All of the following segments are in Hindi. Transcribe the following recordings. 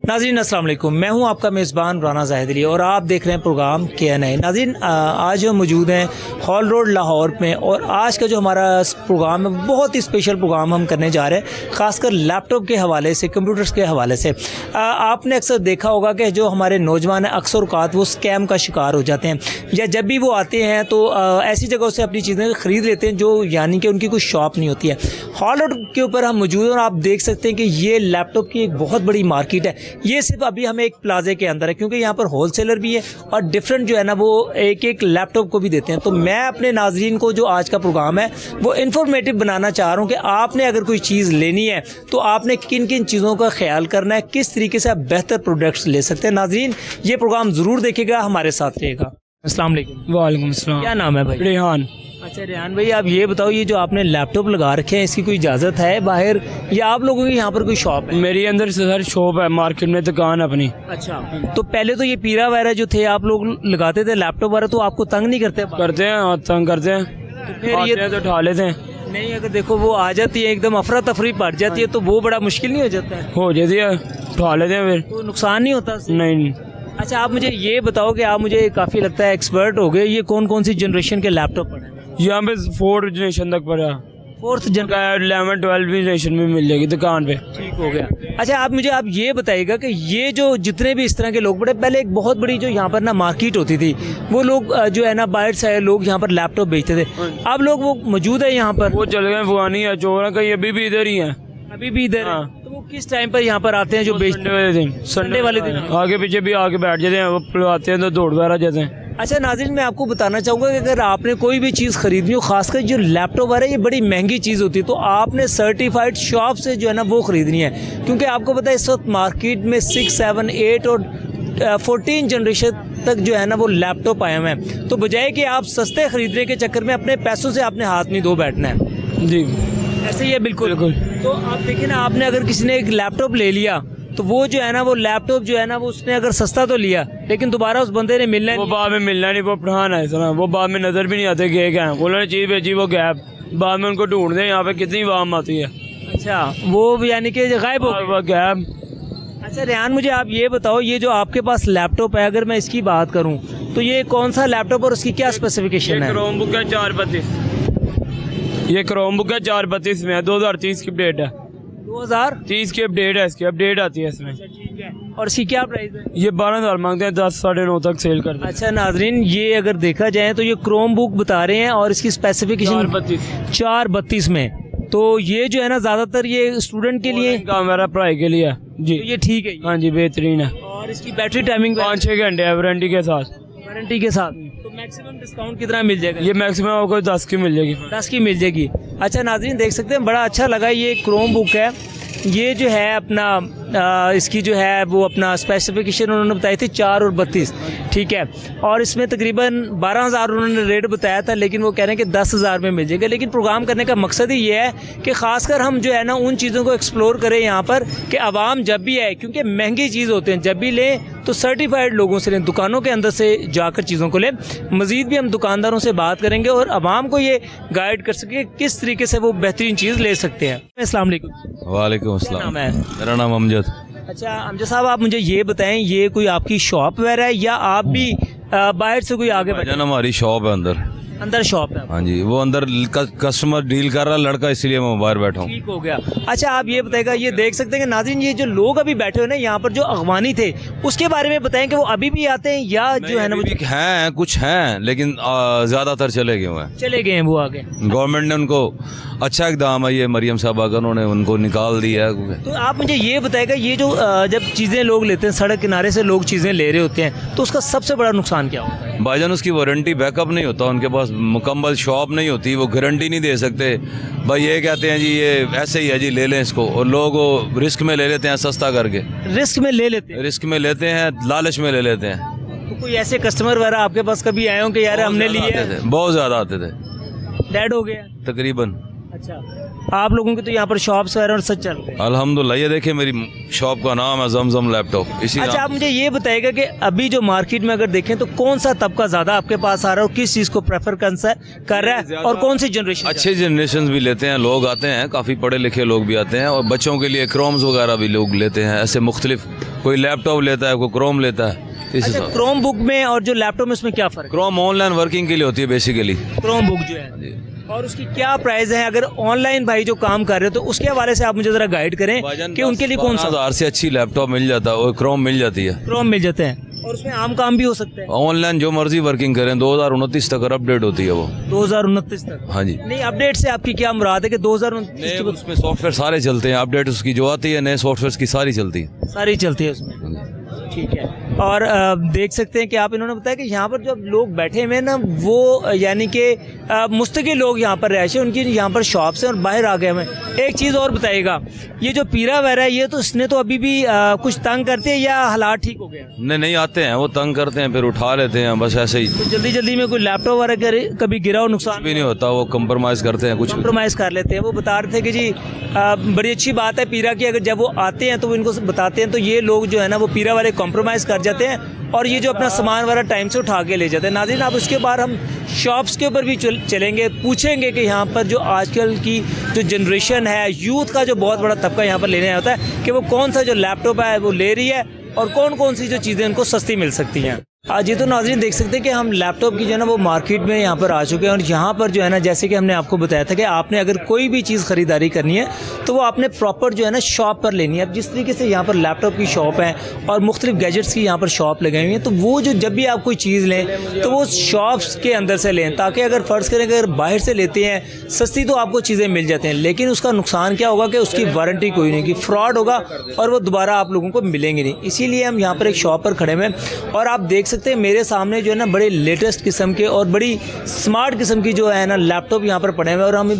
नाज़रीन अस्सलाम वालेकुम, मैं हूं आपका मेज़बान राना ज़ाहिद अली और आप देख रहे हैं प्रोग्राम KNI। नाज़रीन आज हम मौजूद हैं हॉल रोड लाहौर में और आज का जो हमारा प्रोग्राम है बहुत ही स्पेशल प्रोग्राम हम करने जा रहे हैं, ख़ासकर लैपटॉप के हवाले से, कंप्यूटर्स के हवाले से। आपने अक्सर देखा होगा कि जो हमारे नौजवान हैं अक्सर औक़ात वो स्कैम का शिकार हो जाते हैं, या जब भी वो आते हैं तो ऐसी जगहों से अपनी चीज़ें ख़रीद लेते हैं जो यानी कि उनकी कोई शॉप नहीं होती है। हॉल रोड के ऊपर हम मौजूद हैं और आप देख सकते हैं कि ये लैपटॉप की एक बहुत बड़ी मार्केट है। ये सिर्फ अभी हमें एक प्लाजे के अंदर है क्योंकि यहाँ पर होलसेलर भी है और डिफरेंट जो है ना वो एक एक लैपटॉप को भी देते हैं। तो मैं अपने नाजरीन को जो आज का प्रोग्राम है वो इन्फॉर्मेटिव बनाना चाह रहा हूँ कि आपने अगर कोई चीज़ लेनी है तो आपने किन किन चीज़ों का ख्याल करना है, किस तरीके से आप बेहतर प्रोडक्ट्स ले सकते हैं। नाजरीन ये प्रोग्राम ज़रूर देखिएगा, हमारे साथ रहेगा। अस्सलाम वालेकुम। वालेकुम अस्सलाम। क्या नाम है भाई? रेहान। अच्छा रेहान भाई, आप ये बताओ ये जो आपने लैपटॉप लगा रखे हैं इसकी कोई इजाज़त है बाहर, या आप लोगों की यहाँ पर कोई शॉप है? मेरी अंदर से सर शॉप है, मार्केट में दुकान अपनी। अच्छा, तो पहले तो ये पीरा वगैरह जो थे आप लोग लगाते थे लैपटॉप वगैरह, तो आपको तंग नहीं करते? करते हैं और तंग करते हैं, तो फिर ये तो उठा लेते हैं। नहीं, अगर देखो वो आ जाती है एकदम अफरा तफरी पड़ जाती है तो वो बड़ा मुश्किल नहीं हो जाता है? हो जाती है, उठा लेते हैं फिर। तो नुकसान नहीं होता? नहीं। अच्छा, आप मुझे ये बताओ कि आप मुझे काफ़ी लगता है एक्सपर्ट हो गए, ये कौन कौन सी जनरेशन के लैपटॉप पड़े हैं? यहाँ पे 4th जनरेशन तक पड़ा, 4th जनरेशन, 11 12 जनरेशन में मिल जाएगी दुकान पे। ठीक हो गया। अच्छा, आप ये बताइएगा कि ये जो जितने भी इस तरह के लोग बड़े, पहले एक बहुत बड़ी जो यहाँ पर ना मार्केट होती थी, वो लोग जो है ना बाहर से आए लोग यहाँ पर लैपटॉप बेचते थे, अब लोग वो मौजूद है यहाँ पर? वो चल गए, फुआनी है, चोरा का, अभी भी इधर ही है। अभी भी इधर? हाँ। तो वो किस टाइम पर यहाँ पर आते हैं जो बेचते हैं? संडे वाले दिन आगे पीछे भी आके बैठ जाते हैं, वो आते हैं तो दौड़ वगैरह जाते हैं। अच्छा नाज़रीन, मैं आपको बताना चाहूँगा कि अगर आपने कोई भी चीज़ खरीदनी हो, खासकर जो लैपटॉप है ये बड़ी महंगी चीज़ होती है, तो आपने सर्टिफाइड शॉप से जो है ना वो ख़रीदनी है, क्योंकि आपको पता है इस वक्त मार्केट में 6, 7, 8 और 14 जनरेशन तक जो है ना वो लैपटॉप आए हुए हैं। तो बजाय कि आप सस्ते ख़रीदने के चक्कर में अपने पैसों से आपने हाथ नहीं धो बैठना है। जी ऐसे ही है, बिल्कुल बिल्कुल। तो आप देखिए ना, आपने अगर किसी ने एक लैपटॉप ले लिया तो वो जो है ना वो लैपटॉप जो है ना वो उसने अगर सस्ता तो लिया, लेकिन दोबारा उस बंदे ने मिलना वो बाद में मिलना नहीं, वो पठान है सर, वो बाद में नजर भी नहीं आते कि क्या है, उन्होंने चीज़ भेजी वो गैप, बाद में उनको ढूंढते हैं। यहाँ पे कितनी वाम आती है। अच्छा, वो यानी कि गायब हो वो गैप। अच्छा रेहान, मुझे आप ये बताओ, ये जो आपके पास लैपटॉप है, अगर मैं इसकी बात करूं तो ये कौन सा लैपटॉप और उसकी क्या स्पेसिफिकेशन है? क्रोम बुक है 432, ये क्रोम बुक है 432 में है, 2030 की अपडेट है। 2030 की अपडेट है, इसकी अपडेट आती है इसमें। ठीक है। और इसकी क्या प्राइस है? ये 12,000 मांगते हैं, 10 साढ़े 9 तक सेल करते हैं। अच्छा नाजरीन, ये अगर देखा जाए तो ये क्रोम बुक बता रहे हैं और इसकी स्पेसिफिकेशन 432 में, तो ये जो है ना ज़्यादातर ये स्टूडेंट के लिए काम मेरा पढ़ाई के लिए जी। तो ये ठीक है? हाँ जी, बेहतरीन है। और इसकी बैटरी टाइमिंग 5-6 घंटे है वारंटी के साथ। वारंटी के साथ? तो मैक्सिमम डिस्काउंट कितना मिल जाएगा? ये मैक्सिमम आपको 10 की मिल जाएगी। 10 की मिल जाएगी। अच्छा नाजरीन, देख सकते हैं बड़ा अच्छा लगा, ये क्रोम बुक है। ये जो है अपना इसकी जो है वो अपना स्पेसिफिकेशन उन्होंने बताई थी 4 और 32, ठीक है। और इसमें तकरीबन 12,000 उन्होंने रेट बताया था, लेकिन वो कह रहे हैं कि 10,000 में मिल जाएगा। लेकिन प्रोग्राम करने का मकसद ही ये है कि ख़ासकर हम जो है ना उन चीज़ों को एक्सप्लोर करें यहाँ पर, कि आवाम जब भी आए, क्योंकि महंगी चीज़ होते हैं, जब भी लें तो सर्टिफाइड लोगों से लें, दुकानों के अंदर से जाकर चीज़ों को लें। मज़ीद भी हम दुकानदारों से बात करेंगे और आवाम को ये गाइड कर सकें किस तरीके से वो बेहतरीन चीज़ ले सकते हैं। अस्सलाम वालेकुम। वालेकुम अस्सलाम। नाम है? मेरा नाम अमजद। अच्छा अमजद साहब, आप मुझे ये बताएं, ये कोई आपकी शॉप वगैरह है या आप भी बाहर से कोई आगे भाईजान हमारी शॉप है अंदर शॉप है? हाँ जी, वो अंदर कस्टमर डील कर रहा लड़का, इसलिए मैं बाहर बैठा हूँ। ठीक हो गया। अच्छा आप ये बताएगा, ये देख सकते हैं कि नाज़रीन ये जो लोग अभी बैठे हुए ना यहाँ पर जो अगवानी थे, उसके बारे में बताएं कि वो अभी भी आते हैं या जो है ना वो हैं, कुछ हैं, लेकिन ज्यादातर चले गए हुए हैं, चले गए हैं वो आगे। गवर्नमेंट ने उनको अच्छा इकदाम है ये मरियम साहब आकर उन्होंने उनको निकाल दिया है। तो आप मुझे ये बताएगा, ये जो जब चीज़ें लोग लेते हैं, सड़क किनारे से लोग चीज़ें ले रहे होते हैं, तो उसका सबसे बड़ा नुकसान क्या होता है? भाईजान उसकी वारंटी बैकअप नहीं होता, उनके पास मुकम्मल शॉप नहीं होती, वो गारंटी नहीं दे सकते। भाई ये कहते हैं जी ये ऐसे ही है जी, ले लें इसको, और लोग रिस्क में ले लेते हैं, सस्ता करके रिस्क में ले लेते हैं, रिस्क में लेते हैं, लालच में ले लेते हैं। तो कोई ऐसे कस्टमर वगैरह आपके पास कभी आए हो कि यार हमने लिए? बहुत ज़्यादा आते थे। डेड हो गया तकरीबन अच्छा, आप लोगों की तो यहाँ पर शॉप्स वगैरह और सब चल रहे हैं। अल्हम्दुलिल्लाह, ये देखिए मेरी शॉप का नाम है जमजम लैपटॉप, इसी अच्छा, नाम आप मुझे ये बताइएगा कि अभी जो मार्केट में अगर देखें तो कौन सा तबका ज़्यादा आपके पास आ रहा है और किस चीज़ को प्रेफर कर रहा है और कौन सी जनरेशन? अच्छे जनरेशन भी लेते हैं, लोग आते हैं, काफ़ी पढ़े लिखे लोग भी आते हैं, और बच्चों के लिए क्रोम्स वगैरह भी लोग लेते हैं, ऐसे मुख्तलिफ, कोई लैपटॉप लेता है, कोई क्रोम लेता है। इस अच्छा, हिसाब क्रोम बुक में और जो लैपटॉप में उसमें क्या फ़र्क क्रोम ऑनलाइन वर्किंग के लिए होती है बेसिकली। है? क्रोम बुक जो है और उसकी क्या प्राइस है? अगर ऑनलाइन भाई जो काम कर रहे हो तो उसके हवाले से आप मुझे ज़रा गाइड करें कि उनके लिए कौन सा 10,000 से अच्छी लैपटॉप मिल जाता है और क्रोम मिल जाती है। क्रोम मिल जाते हैं और उसमें आम काम भी हो सकते हैं। ऑनलाइन जो मर्जी वर्किंग करें, 2029 तक अपडेट होती है वो। 2029 तक? हाँ जी। नहीं, अपडेट से आपकी क्या मुराद है कि 2029 के बाद उसमें सॉफ्टवेयर सारे चलते हैं, अपडेट उसकी जो आती है नए सॉफ्टवेयर की सारी चलती है। सारी चलती है उसमें? ठीक है। और देख सकते हैं कि आप इन्होंने बताया कि यहाँ पर जो लोग बैठे हुए हैं ना वो यानी कि मुस्तकिल लोग यहाँ पर रहे, उनकी यहाँ पर शॉप्स हैं और बाहर आ गए हैं। एक चीज़ और बताइएगा, ये जो पीरा वगैरह है ये तो इसने तो अभी भी कुछ तंग करते हैं या हालात ठीक हो गए? नहीं आते हैं, वो तंग करते हैं, फिर उठा लेते हैं, बस ऐसे ही। तो जल्दी जल्दी में कोई लैपटॉप वगैरह कभी गिरा और नुकसान भी नहीं होता, वो कंप्रोमाइज़ करते हैं, कुछ कंप्रोमाइज़ कर लेते हैं। वो बता रहे थे कि जी बड़ी अच्छी बात है पीरा की, अगर जब वो आते हैं तो वो इनको बताते हैं तो ये लोग जो है ना वो पीरा वाले कॉम्प्रोमाइज़ कर जाते हैं और ये जो अपना सामान वाला टाइम से उठा के ले जाते हैं। नाज़रीन, आप उसके बाद हम शॉप्स के ऊपर भी चलेंगे, पूछेंगे कि यहाँ पर जो आजकल की जो जनरेशन है, यूथ का जो बहुत बड़ा तबका यहाँ पर लेने आता है कि वो कौन सा जो लैपटॉप है वो ले रही है और कौन कौन सी जो चीज़ें उनको सस्ती मिल सकती हैं। आज ये तो नाज़रीन देख सकते हैं कि हम लैपटॉप की जो है ना वो मार्केट में यहाँ पर आ चुके हैं और यहाँ पर जो है ना जैसे कि हमने आपको बताया था कि आपने अगर कोई भी चीज़ ख़रीदारी करनी है तो वो आपने प्रॉपर जो है ना शॉप पर लेनी है। अब जिस तरीके से यहाँ पर लैपटॉप की शॉप है और मुख्तलिफ गैजेट्स की यहाँ पर शॉप लगाई हुई है, तो वो जो जब भी आप कोई चीज़ लें तो वो शॉप्स के अंदर से लें, ताकि अगर फ़र्ज़ करें अगर बाहर से लेते हैं सस्ती तो आपको चीज़ें मिल जाती हैं, लेकिन उसका नुकसान क्या होगा कि उसकी वारंटी कोई नहीं, कि फ्रॉड होगा और वो दोबारा आप लोगों को मिलेंगे नहीं। इसीलिए हम यहाँ पर एक शॉप पर खड़े हुए हैं और आप देख सकते हैं मेरे सामने जो है ना बड़े लेटेस्ट किस्म के और बड़ी स्मार्ट किस्म की जो है ना लैपटॉप यहाँ पर पड़े हुए हैं और हम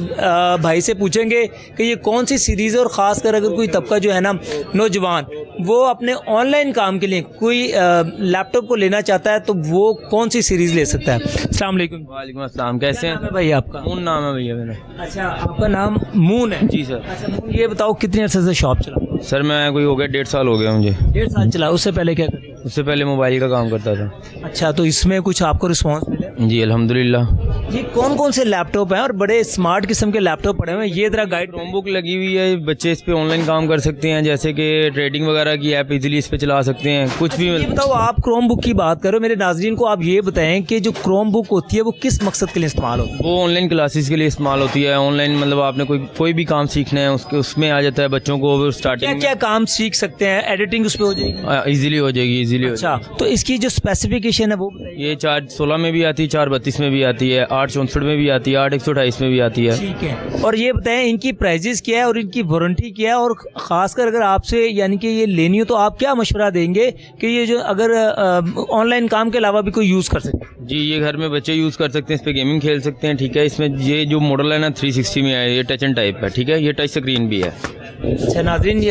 भाई से पूछेंगे कि ये कौन सी सीरीज़ है और ख़ासकर अगर कोई तबका जो है ना नौजवान वो अपने ऑनलाइन काम के लिए कोई लैपटॉप को लेना चाहता है तो वो कौन सी सीरीज़ ले सकता है। अस्सलाम वालेकुम। वालेकुम अस्सलाम, कैसे क्या हैं? नाम है भाई आपका? मून नाम है भैया मेरा। अच्छा, आपका नाम मून है? जी सर। अच्छा मून, ये बताओ कितने अर्से से शॉप चला? सर मैं कोई हो गया 1.5 साल हो गया मुझे। 1.5 साल चला। उससे पहले क्या करते? उससे पहले मोबाइल का काम करता था। अच्छा, तो इसमें कुछ आपको रिस्पॉन्स मिला? जी अल्हम्दुलिल्लाह। जी, कौन कौन से लैपटॉप हैं और बड़े स्मार्ट किस्म के लैपटॉप पड़े हुए हैं, ये जरा गाइड। क्रोमबुक लगी हुई है, बच्चे इस पे ऑनलाइन काम कर सकते हैं, जैसे कि ट्रेडिंग वगैरह की ऐप इजीली इस पे चला सकते हैं, कुछ भी। ये बताओ, आप क्रोम बुक की बात करो, मेरे नाजरीन को आप ये बताएं कि जो क्रोम बुक होती है वो किस मकसद के लिए इस्तेमाल होती है? वो ऑनलाइन क्लासेस के लिए इस्तेमाल होती है। ऑनलाइन मतलब आपने कोई भी काम सीखना है उसके उसमें आ जाता है बच्चों को। क्या स्टार्टिंग क्या काम सीख सकते हैं? एडिटिंग उस पर हो जाएगी? इजीली हो जाएगी, इजीली हो अच्छा, तो इसकी जो स्पेसिफिकेशन है वो बताइए। जाएगी। ये 416 में भी आती है, 432 में भी आती है, 864 में भी आती है, 8128 में भी आती है। ठीक है। और ये बताएं इनकी प्राइजेस क्या है और इनकी वारंटी क्या है, और खासकर अगर आपसे यानी कि ये लेनी हो तो आप क्या मशवरा देंगे कि ये जो अगर ऑनलाइन काम के अलावा भी कोई यूज़ कर सके? जी, ये घर में बच्चे यूज़ कर सकते हैं, इस पे गेमिंग खेल सकते हैं। ठीक है, इसमें ये जो मॉडल है ना 360 में है, ये टच एंड टाइप है। ठीक है, ये टच स्क्रीन भी है। अच्छा नाज़रीन,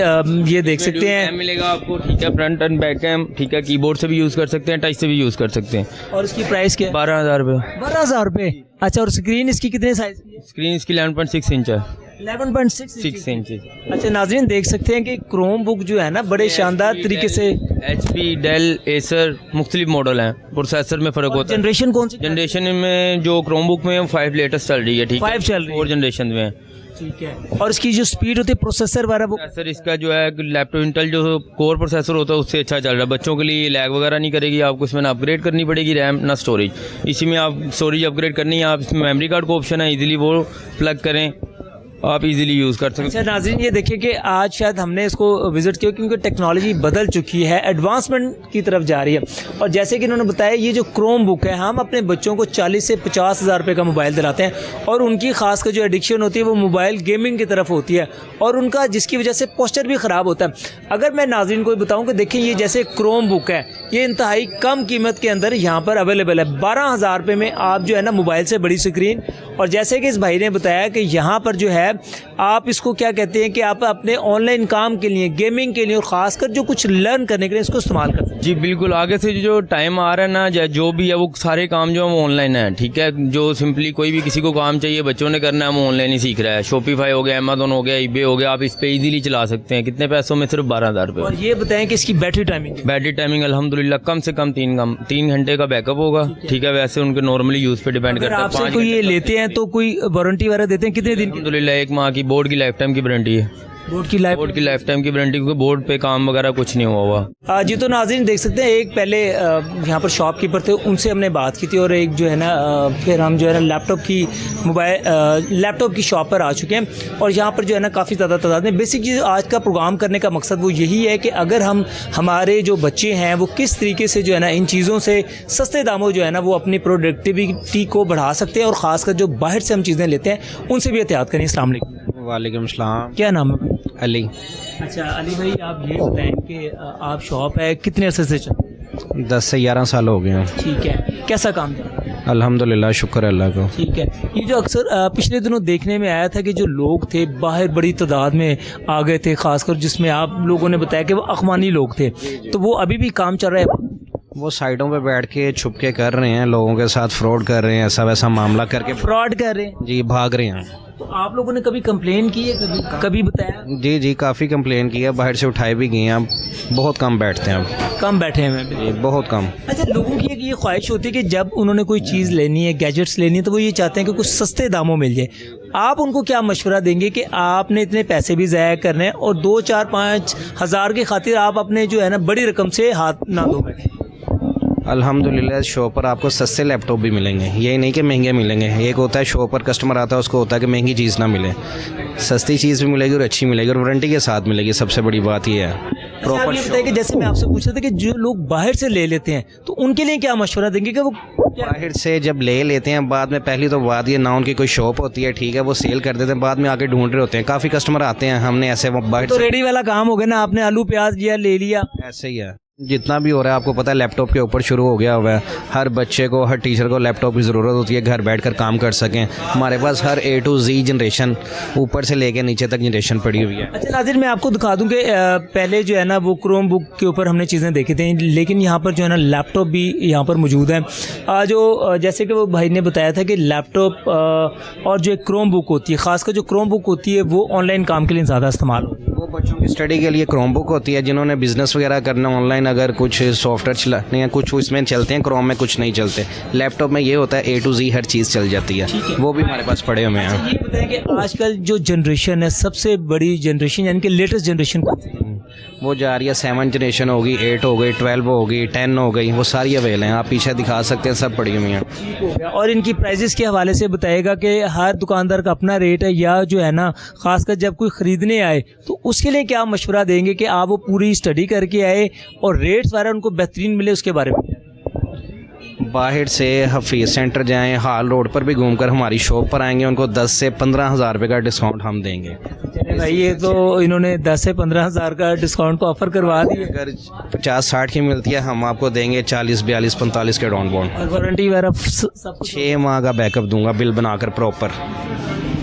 ये देख सकते हैं, कैम मिलेगा आपको। ठीक है, फ्रंट एंड बैक कैम। ठीक है, कीबोर्ड से भी यूज़ कर सकते हैं, टच से भी यूज़ कर सकते हैं। और इसकी प्राइस क्या है? 12,000 रुपये। 12,000 रुपये। अच्छा, और स्क्रीन इसकी कितने साइज की है? स्क्रीन इसकी 11.6 इंच है। 11.6 इंच। अच्छा नाज़रीन, देख सकते हैं कि क्रोम बुक जो है ना बड़े शानदार तरीके से। HP, डेल, एसर मुख्तलिफ मॉडल हैं। प्रोसेसर में फ़र्क होता है। जनरेशन कौन सी? जनरेशन में जो क्रोम बुक में 5 लेटेस्ट चल रही है। ठीक है, 5 चल रही है। 4 जनरेशन में। ठीक है। और इसकी जो स्पीड होती है प्रोसेसर वगैरह वो? प्रोसेसर इसका जो है लैपटॉप इंटेल जो कोर प्रोसेसर होता है उससे अच्छा चल रहा है। बच्चों के लिए लैग वगैरह नहीं करेगी, आपको इसमें ना अपग्रेड करनी पड़ेगी रैम ना स्टोरेज। इसी में आप स्टोरेज अपग्रेड करनी है, आप इसमें मेमोरी कार्ड को ऑप्शन है, इजीली वो प्लग करें, आप इजीली यूज़ कर सकते हैं। अच्छा नाज़रीन, ये देखिए कि आज शायद हमने इसको विज़िट किया क्योंकि टेक्नोलॉजी बदल चुकी है, एडवांसमेंट की तरफ जा रही है। और जैसे कि इन्होंने बताया, ये जो क्रोम बुक है, हम अपने बच्चों को 40 से 50 हज़ार रुपये का मोबाइल दिलाते हैं और उनकी खासकर जो एडिक्शन होती है वो मोबाइल गेमिंग की तरफ होती है और उनका जिसकी वजह से पोस्चर भी ख़राब होता है। अगर मैं नाज़रीन को बताऊँ कि देखें, ये जैसे क्रोम बुक है, ये इंतहाई कम कीमत के अंदर यहाँ पर अवेलेबल है। 12,000 रुपये में आप जो है ना मोबाइल से बड़ी स्क्रीन, और जैसे कि इस भाई ने बताया कि यहाँ पर जो है आप इसको क्या कहते हैं कि आप अपने ऑनलाइन काम के लिए, गेमिंग के लिए और ख़ासकर जो कुछ लर्न करने के लिए इसको इस्तेमाल करते हैं? जी बिल्कुल, आगे से जो टाइम आ रहा है ना, जो भी है वो सारे काम जो है वो ऑनलाइन है, ठीक है। जो सिंपली कोई भी किसी को काम चाहिए बच्चों ने करना है वो ऑनलाइन ही सीख रहा है। शॉपिफाई हो गया, अमेजोन हो गया, eBay हो गया, आप इस पे इजीली चला सकते हैं। कितने पैसों में? सिर्फ 12,000 रुपये। और ये बताएं कि इसकी बैटरी टाइमिंग? बैटरी टाइमिंग अल्हम्दुलिल्लाह कम से कम 3 घंटे का बैकअप होगा, ठीक है। वैसे उनके नॉर्मली यूज़ पे डिपेंड अगर करता है। आपसे कोई ये लेते हैं तो कोई वारंटी वगैरह देते हैं? कितने दिन की? अल्हम्दुलिल्लाह 1 माह की, बोर्ड की लाइफ टाइम की वारंटी है। बोर्ड की लाइफ टाइम की वारंटी, क्योंकि बोर्ड पे काम वगैरह कुछ नहीं हुआ हुआ। जी तो नाज़रीन देख सकते हैं, एक पहले यहाँ पर शॉपकीपर थे, उनसे हमने बात की थी, और एक जो है ना फिर हम जो है ना लैपटॉप की शॉप पर आ चुके हैं। और यहाँ पर जो है ना काफ़ी ज़्यादा तादाद में बेसिकली आज का प्रोग्राम करने का मकसद वो यही है कि अगर हमारे जो बच्चे हैं वो किस तरीके से जो है ना इन चीज़ों से सस्ते दामों जो है ना वो अपनी प्रोडक्टिविटी को बढ़ा सकते हैं, और ख़ासकर जो बाहर से हम चीज़ें लेते हैं उनसे भी एहतियात करें। अस्सलाम वालेकुम। वालेकुम सलाम। क्या नाम है? अली। अच्छा अली भाई, आप ये बताएं कि आप शॉप है कितने अरसे से चल? 10 से 11 साल हो गए हैं। ठीक है, कैसा काम चल रहा है? अल्हम्दुलिल्लाह, शुक्र अल्लाह को। ठीक है। ये जो अक्सर पिछले दिनों देखने में आया था कि जो लोग थे बाहर बड़ी तादाद में आ गए थे, खासकर जिसमें आप लोगों ने बताया कि वो अखवानी लोग थे, तो वो अभी भी काम चल रहा है? वो साइडों पे बैठ के छुप के कर रहे हैं, लोगों के साथ फ्रॉड कर रहे हैं, ऐसा वैसा मामला करके फ्रॉड कर रहे हैं जी, भाग रहे हैं। तो आप लोगों ने कभी कंप्लेन की है? कभी बताया? जी काफ़ी कंप्लेन की है, बाहर से उठाए भी गए हैं। बहुत कम बैठते हैं अब। कम बैठे हैं जी, बहुत कम। अच्छा, लोगों की एक ये ख्वाहिश होती है कि जब उन्होंने कोई चीज़ लेनी है, गैजेट्स लेनी है, तो वो ये चाहते हैं कि कुछ सस्ते दामों मिल जाए। आप उनको क्या मशवरा देंगे कि आपने इतने पैसे भी ज़ाया करने हैं और 2, 4, 5 हज़ार की खातिर आप अपने जो है ना बड़ी रकम से हाथ ना दो बैठे? अल्हम्दुलिल्लाह शॉप पर आपको सस्ते लैपटॉप भी मिलेंगे, यही नहीं कि महंगे मिलेंगे। एक होता है शॉप पर कस्टमर आता है, उसको होता है कि महंगी चीज़ ना मिले, सस्ती चीज़ भी मिलेगी और अच्छी मिलेगी और वारंटी के साथ मिलेगी। सबसे बड़ी बात ये है। अच्छा, आप ये बताइए कि जैसे मैं आपसे पूछ रहा था कि जो लोग बाहर से ले लेते हैं तो उनके लिए क्या मशवरा देंगे कि वो बाहर से जब ले लेते हैं, बाद में पहली तो बात ये ना उनकी कोई शॉप होती है, ठीक है, वो सेल कर देते हैं, बाद में आके ढूंढ रहे होते हैं। काफ़ी कस्टमर आते हैं, हमने ऐसे बाहर तो रेडी वाला काम हो गया ना, आपने आलू प्याज लिया ले लिया, ऐसे ही है। जितना भी हो रहा है आपको पता है, लैपटॉप के ऊपर शुरू हो गया हुआ है। हर बच्चे को, हर टीचर को लैपटॉप की ज़रूरत होती है, घर बैठकर काम कर सकें। हमारे पास हर A to Z जनरेशन, ऊपर से लेके नीचे तक जनरेशन पड़ी हुई है। अच्छा नाज़रीन, मैं आपको दिखा दूं कि पहले जो है ना वो क्रोम बुक के ऊपर हमने चीज़ें देखी थी, लेकिन यहाँ पर जो है ना लैपटॉप भी यहाँ पर मौजूद है। जो जैसे कि वो भाई ने बताया था कि लैपटॉप और जो एक क्रोम बुक होती है, ख़ासकर जो क्रोम बुक होती है वो ऑनलाइन काम के लिए ज़्यादा इस्तेमाल होती है। वो बच्चों की स्टडी के लिए क्रोम बुक होती है। जिन्होंने बिज़नेस वगैरह करना ऑनलाइन, अगर कुछ सॉफ्टवेयर चलाने हैं, कुछ इसमें चलते हैं, क्रोम में कुछ नहीं चलते। लैपटॉप में ये होता है A to Z हर चीज़ चल जाती है, वो भी हमारे पास पड़े हुए हैं। ये बताएं कि आजकल जो जनरेशन है, सबसे बड़ी जनरेशन यानी कि लेटेस्ट जनरेशन कौन सी है? वो जा रही है 7 जनरेशन होगी, 8 हो गई, 12 होगी, 10 हो गई, वो सारी अवेल हैं। आप पीछे दिखा सकते हैं, सब पड़ी हुई हैं। और इनकी प्राइजेस के हवाले से बताएगा कि हर दुकानदार का अपना रेट है, या जो है ना खासकर जब कोई ख़रीदने आए तो उसके लिए क्या मशवरा देंगे कि आप वो पूरी स्टडी करके आए और रेट्स वगैरह उनको बेहतरीन मिले, उसके बारे में? बाहर से हफीज़ सेंटर जाएं, हाल रोड पर भी घूमकर हमारी शॉप पर आएंगे, उनको 10 से 15 हज़ार रुपये का डिस्काउंट हम देंगे। चले भाई, ये तो इन्होंने 10 से 15 हज़ार का डिस्काउंट को ऑफर करवा दिया। अगर 50-60 की मिलती है, हम आपको देंगे 40, 42, 45 के डाउन बॉन्ड और वारंटी वगैरह सब 6 माह का बैकअप दूंगा, बिल बनाकर प्रॉपर।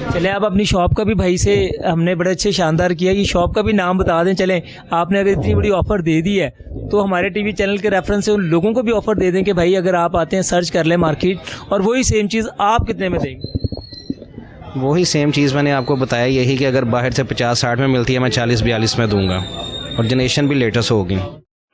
चले, आप अपनी शॉप का भी भाई से हमने बड़े अच्छे शानदार किया, ये शॉप का भी नाम बता दें। चलें, आपने अगर इतनी बड़ी ऑफ़र दे दी है तो हमारे टीवी चैनल के रेफरेंस से उन लोगों को भी ऑफ़र दे दें कि भाई अगर आप आते हैं सर्च कर लें मार्केट, और वही सेम चीज़ आप कितने में देंगे? वही सेम चीज़ मैंने आपको बताया, यही कि अगर बाहर से 50-60 में मिलती है, मैं 40-42 में दूंगा, और जनरेशन भी लेटेस्ट होगी।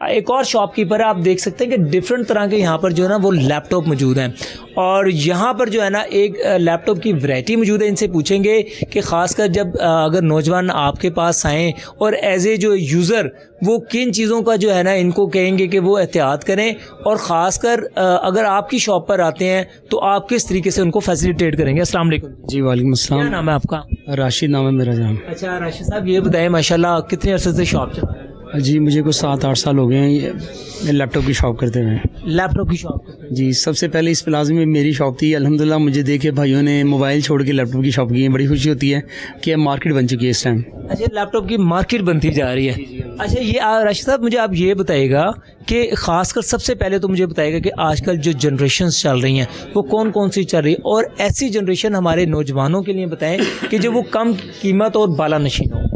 एक और शॉपकीपर है, आप देख सकते हैं कि डिफरेंट तरह के यहाँ पर जो है ना वो लैपटॉप मौजूद हैं, और यहाँ पर जो है ना एक लैपटॉप की वैरायटी मौजूद है। इनसे पूछेंगे कि ख़ासकर जब अगर नौजवान आपके पास आएँ और एज ए जो यूज़र वो किन चीज़ों का जो है ना इनको कहेंगे कि वो एहतियात करें, और ख़ासकर अगर आपकी शॉप पर आते हैं तो आप किस तरीके से उनको फैसिलिटेट करेंगे। अस्सलाम वालेकुम। जी वालेकुम अस्सलाम। क्या नाम है आपका? राशिद नाम है मेरा नाम। अच्छा राशिद साहब, ये बताएं माशाल्लाह कितने अरसे से शॉप चल रहा है? जी मुझे कुछ 7-8 साल हो गए हैं ये लैपटॉप की शॉप करते हुए। लैपटॉप की शॉप? जी, सबसे पहले इस प्लाजा में मेरी शॉप थी। अल्हम्दुलिल्लाह मुझे देखे भाइयों ने मोबाइल छोड़ के लैपटॉप की शॉप की है, बड़ी खुशी होती है कि मार्केट बन चुकी है इस टाइम। अच्छा, लैपटॉप की मार्केट बनती जा रही है। अच्छा, ये राशिद साहब मुझे आप ये बताइएगा कि ख़ासकर सबसे पहले तो मुझे बताइएगा कि आजकल जो जनरेशन्स चल रही हैं वो कौन कौन सी चल रही है, और ऐसी जनरेशन हमारे नौजवानों के लिए बताएं कि जो वो कम कीमत और बाला नशीन हो।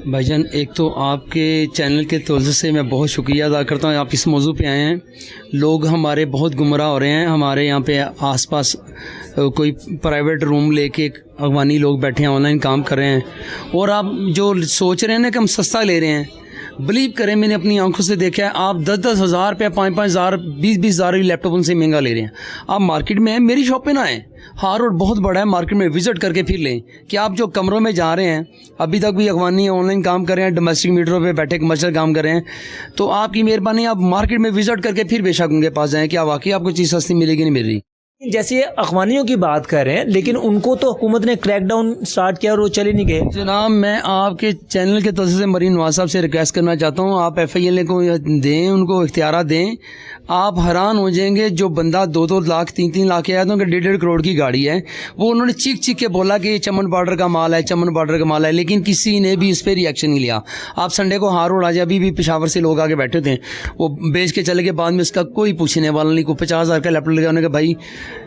भाईजान, एक तो आपके चैनल के तौर से मैं बहुत शुक्रिया अदा करता हूँ, आप इस मौजू पे आए हैं। लोग हमारे बहुत गुमराह हो रहे हैं। हमारे यहाँ पे आसपास कोई प्राइवेट रूम लेके अफगानी लोग बैठे हैं, ऑनलाइन काम कर रहे हैं, और आप जो सोच रहे हैं ना कि हम सस्ता ले रहे हैं, बिलीव करें मैंने अपनी आंखों से देखा है, आप 10-10 हज़ार रुपये, 5-5 हज़ार, 20-20 हज़ार लैपटॉप उनसे महंगा ले रहे हैं। आप मार्केट में हैं, मेरी शॉप पे ना आए, हार रोड बहुत बड़ा है, मार्केट में विजिट करके फिर लें कि आप जो कमरों में जा रहे हैं, अभी तक भी अफगानी ऑनलाइन काम कर रहे हैं, डोमेस्टिक मीटरों पे बैठे कमर्शियल काम कर रहे हैं, तो आपकी मेहरबानी आप मार्केट में विजिट करके फिर बेशक उनके पास जाएँ कि वाकई आपको चीज़ सस्ती मिलेगी नहीं मिल रही। जैसे ये अफगानियों की बात कर रहे हैं, लेकिन उनको तो हुकूमत ने क्रैकडाउन स्टार्ट किया और वो चले नहीं गए। जनाब, मैं आपके चैनल के तरफ से मरीन नवाज साहब से रिक्वेस्ट करना चाहता हूँ, आप FIL को दें, उनको इख्तियार दें। आप हैरान हो जाएंगे, जो बंदा 2-2 लाख 3-3 लाख के आया था, उनके 1.5 करोड़ की गाड़ी है, वो उन्होंने चीख चीख के बोला कि ये चमन बॉर्डर का माल है, चमन बॉर्डर का माल है, लेकिन किसी ने भी इस पर रिएक्शन नहीं लिया। आप संडे को हार रोड आ जाए, अभी भी पेशावर से लोग आके बैठे थे, वो बेच के चले गए, बाद में उसका कोई पूछने वाला नहीं। को 50 हज़ार का लैपटॉप लगा, उन्होंने कहा भाई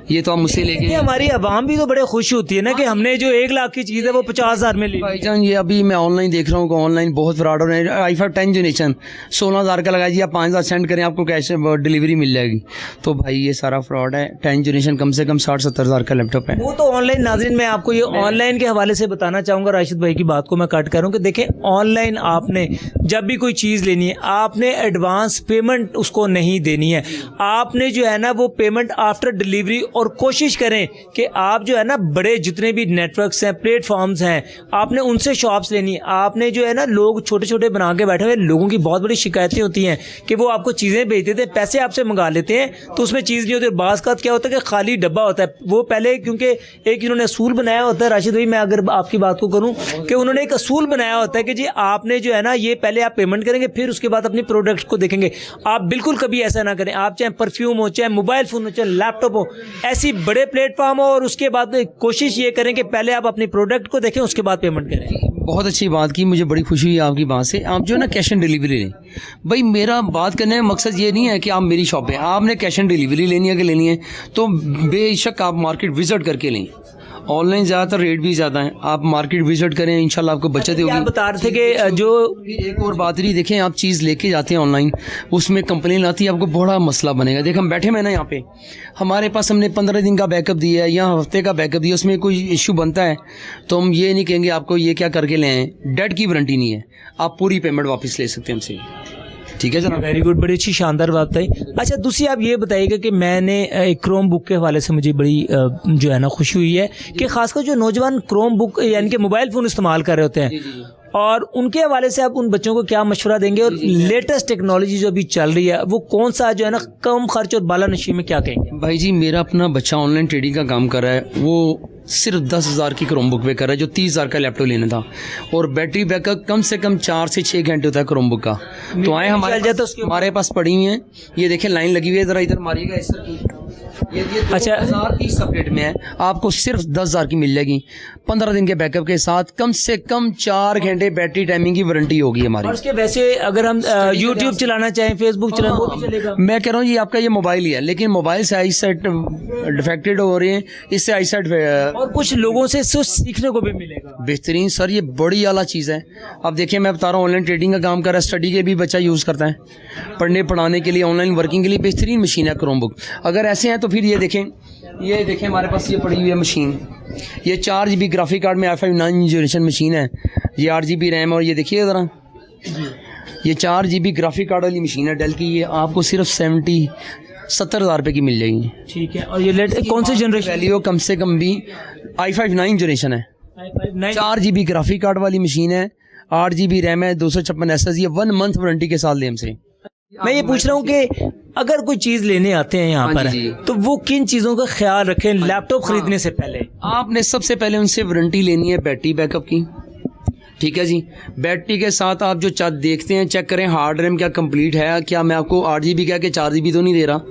ये तो आप मुझसे लेके। हमारी आवाम भी तो बड़े खुश होती है ना कि हमने जो 1 लाख की चीज़ है वो 50 हज़ार में ली। भाईजान, ये अभी मैं ऑनलाइन देख रहा हूँ कि ऑनलाइन बहुत फ्रॉड हो रहे हैं। i5 10 जनरेशन 16 हज़ार का लगाइए, आप 5 हज़ार सेंड करें, आपको कैश डिलीवरी मिल जाएगी। तो भाई ये सारा फ्रॉड है। 10 जनरेशन कम से कम 60-70 हज़ार का लैपटॉप है। वो तो ऑनलाइन। नाज़रीन, मैं आपको ये ऑनलाइन के हवाले से बताना चाहूँगा, राशिद भाई की बात को मैं कट करूँ कि देखें, ऑनलाइन आपने जब भी कोई चीज़ लेनी है, आपने एडवांस पेमेंट उसको नहीं देनी है। आपने जो है ना वो पेमेंट आफ्टर डिलीवरी, और कोशिश करें कि आप जो है ना बड़े जितने भी नेटवर्क्स हैं, प्लेटफॉर्म्स हैं, आपने उनसे शॉप्स लेनी है। आपने जो है ना, लोग छोटे छोटे बना के बैठे हुए लोगों की बहुत बड़ी शिकायतें होती हैं कि वो आपको चीज़ें भेज देते हैं, पैसे आपसे मंगा लेते हैं, तो उसमें चीज़ नहीं होती। बाज़ का क्या होता है कि खाली डब्बा होता है। वो पहले क्योंकि एक इन्होंने असूल बनाया होता है, राशिद भाई मैं अगर आपकी बात को करूँ कि उन्होंने एक असूल बनाया होता है कि जी आपने जो है ना, ये पहले आप पेमेंट करेंगे, फिर उसके बाद अपनी प्रोडक्ट को देखेंगे। आप बिल्कुल कभी ऐसा ना करें। आप चाहे परफ्यूम हो, चाहे मोबाइल फ़ोन हो, चाहे लैपटॉप हो, ऐसी बड़े प्लेटफॉर्म हो, और उसके बाद कोशिश ये करें कि पहले आप अपनी प्रोडक्ट को देखें, उसके बाद पेमेंट करें। बहुत अच्छी बात की, मुझे बड़ी खुशी हुई आपकी बात से। आप जो है ना कैश ऑन डिलीवरी लें। भाई मेरा बात करने का मकसद ये नहीं है कि आप मेरी शॉप पे, आपने कैश ऑन डिलीवरी लेनी है कि लेनी है तो बेशक आप मार्केट विजिट करके लें। ऑनलाइन ज़्यादातर रेट भी ज़्यादा है, आप मार्केट विजिट करें, इंशाल्लाह आपको बचत होगी। आप बता रहे थे कि जो एक और बात रही, देखें आप चीज़ लेके जाते हैं ऑनलाइन, उसमें कंप्लेन आती है, आपको बड़ा मसला बनेगा। देखें हम बैठे हैं ना यहाँ पे, हमारे पास हमने 15 दिन का बैकअप दिया है या हफ्ते का बैकअप दिया, उसमें कोई इशू बनता है तो हम ये नहीं कहेंगे आपको ये क्या करके ले आए, डेट की वारंटी नहीं है, आप पूरी पेमेंट वापस ले सकते हैं हमसे। ठीक है जनाब, वेरी गुड, बड़ी अच्छी शानदार बात बताई। अच्छा, दूसरी आप ये बताइएगा कि मैंने एक क्रोम बुक के हवाले से मुझे बड़ी जो है ना खुशी हुई है कि खासकर जो नौजवान क्रोम बुक यानी कि मोबाइल फ़ोन इस्तेमाल कर रहे होते हैं, और उनके हवाले से आप उन बच्चों को क्या मशवरा देंगे, और लेटेस्ट टेक्नोलॉजी जो अभी चल रही है वो कौन सा जो है ना कम खर्च और बाला नशी में क्या कहेंगे? भाई जी, मेरा अपना बच्चा ऑनलाइन ट्रेडिंग का काम कर रहा है, वो सिर्फ 10 हज़ार की क्रोम बुक पे कर रहा है, जो 30 हज़ार का लैपटॉप लेना था, और बैटरी बैकअप कम से कम 4 से 6 घंटे होता है क्रोम बुक का। तो आए हमारे पास पड़ी हुई हैं, ये देखें लाइन लगी हुई है, ज़रा इधर मारिएगा इस ये अच्छा, 2030 अपडेट में है, आपको सिर्फ 10 हज़ार की मिल जाएगी 15 दिन के बैकअप के साथ, कम से कम 4 घंटे बैटरी टाइमिंग की वारंटी होगी हमारी। और उसके वैसे अगर हम यूट्यूब चलाना चाहें, फेसबुक चलाना, वो भी चलेगा? मैं कह रहा हूँ ये आपका ये मोबाइल ही है, लेकिन मोबाइल से आई सेट डिफेक्टेड हो रही है, इससे आई सेट और कुछ लोगों से सीखने को भी मिलेगा। बेहतरीन सर, ये बड़ी आला चीज़ है। अब देखिए मैं बता रहा हूँ, ऑनलाइन ट्रेडिंग का काम कर रहा है, स्टडी के भी बच्चा यूज़ करता है, पढ़ने पढ़ाने के लिए, ऑनलाइन वर्किंग के लिए बेहतरीन मशीन है क्रोम बुक। अगर ऐसे हैं तो फिर ये देखें हमारे पास ये पड़ी हुई है मशीन, ये 4 GB ग्राफिक कार्ड में i5 9 जनरेशन मशीन है, ये 8 GB रैम, और ये देखिए ज़रा ये 4 GB ग्राफिक कार्ड वाली मशीन है डेल की, ये आपको सिर्फ 70 हज़ार रुपये की मिल जाएगी। ठीक है, और ये कौन से जनरेशन? वैल्यू कम से कम भी i5 9 जनरेशन है, 4 GB ग्राफिक कार्ड वाली मशीन है, 8 GB रैम है, 256 SSD, 1 मंथ वारंटी के साथ ले हमसे। मैं ये पूछ रहा हूँ कि अगर कोई चीज़ लेने आते हैं यहाँ पर, तो वो किन चीज़ों का ख्याल रखें लैपटॉप खरीदने से पहले? आपने सबसे पहले उनसे वारंटी लेनी है बैटरी बैकअप की, ठीक है जी। बैटरी के साथ आप जो देखते हैं, चेक करें हार्ड रैम क्या कंप्लीट है, क्या मैं आपको 8 GB क्या कि 4 GB तो नहीं दे रहा,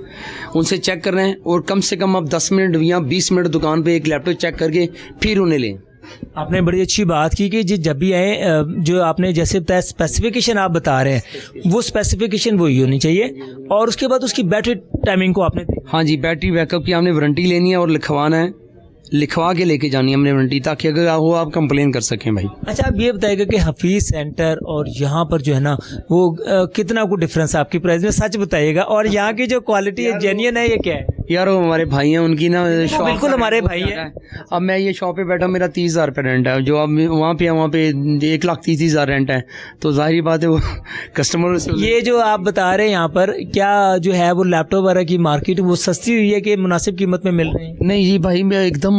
उनसे चेक कर रहे हैं। और कम से कम आप 10 मिनट या 20 मिनट दुकान पे एक लैपटॉप चेक करके फिर उन्हें लें। आपने बड़ी अच्छी बात की कि जब भी आए जो आपने जैसे बताया स्पेसिफिकेशन आप बता रहे हैं वो स्पेसिफिकेशन वही होनी चाहिए, और उसके बाद उसकी बैटरी टाइमिंग को आपने हाँ जी, बैटरी बैकअप की आपने वारंटी लेनी है और लिखवाना है, लिखवा के लेके जानी है हमने वारंटी, ताकि अगर हो आप कंप्लेन कर सकें भाई। अच्छा, आप ये बताइएगा कि हफीज सेंटर और यहाँ पर जो है ना वो कितना कुछ डिफरेंस है आपकी प्राइस में, सच बताइएगा। और यहाँ की जो क्वालिटी है जेन्युइन है, ये क्या है? यार वो हमारे भाई हैं, उनकी ना शॉप बिल्कुल हमारे भाई हैं। अब मैं ये शॉप पे बैठा, मेरा 30,000 रुपये रेंट है, जो अब वहाँ पे 1,30,000 रेंट है, तो जाहिर बात है वो कस्टमर से। ये जो आप बता रहे हैं यहाँ पर क्या जो है वो लैपटॉप वगैरह की मार्केट वो सस्ती हुई है कि मुनासिब कीमत में मिल रही है? नहीं जी भाई, मैं एकदम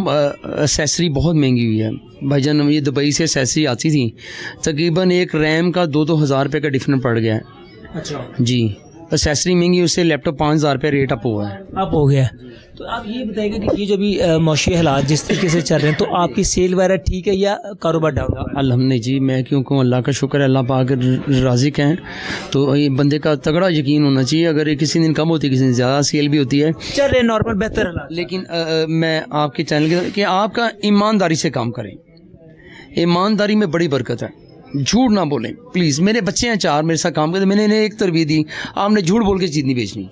एसेसरी बहुत महंगी हुई है भाईजान। ये दुबई से एसेसरी आती थी, तकरीबन एक रैम का 2-2 हज़ार रुपये का डिफरेंट पड़ गया है। अच्छा जी, एसेसरी महंगी, उससे लैपटॉप 5,000 रुपये रेट अप हुआ है। अप हो गया। तो आप ये बताइएगा कि ये जो भी मौशी हालात जिस तरीके से चल रहे हैं, तो आपकी सेल वगैरह ठीक है या कारोबार डाउन? अल्हम्दुलिल्लाह जी, मैं क्यों कहूँ, अल्लाह का शुक्र है, अल्लाह पाक राज़िक हैं, तो ये बंदे का तगड़ा यकीन होना चाहिए। अगर ये किसी दिन कम होती है, किसी दिन ज़्यादा सेल भी होती है, चल रहे नॉर्मल बेहतर हालात। लेकिन मैं आपके चैनल के कि आपका ईमानदारी से काम करें, ईमानदारी में बड़ी बरकत है। झूठ ना बोलें प्लीज़। मेरे बच्चे हैं 4 मेरे साथ काम करते, मैंने इन्हें एक तरबियत दी, आपने झूठ बोल के चीज़ नहीं बेचनी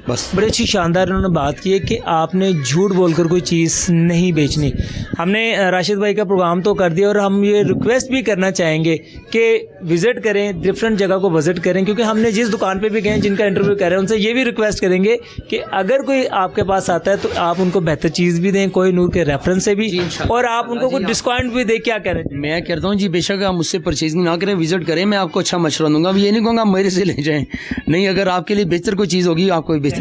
बस। बड़ी अच्छी शानदार उन्होंने बात की है कि आपने झूठ बोलकर कोई चीज़ नहीं बेचनी। हमने राशिद भाई का प्रोग्राम तो कर दिया, और हम ये रिक्वेस्ट भी करना चाहेंगे कि विज़िट करें, डिफरेंट जगह को विज़िट करें, क्योंकि हमने जिस दुकान पे भी गए जिनका इंटरव्यू कर रहे हैं उनसे ये भी रिक्वेस्ट करेंगे कि अगर कोई आपके पास आता है तो आप उनको बेहतर चीज़ भी दें, कोई नूर के रेफरेंस से भी, और आप उनको कुछ डिस्काउंट भी दें। क्या करें? मैं कहता हूँ जी, बेशक आप मुझसे परचेजिंग ना करें, विजिट करें, मैं आपको अच्छा मशवरा दूंगा। ये नहीं कहूँगा मेरे से ले जाएं, नहीं, अगर आपके लिए बेहतर कोई चीज़ होगी आपको बेहतर।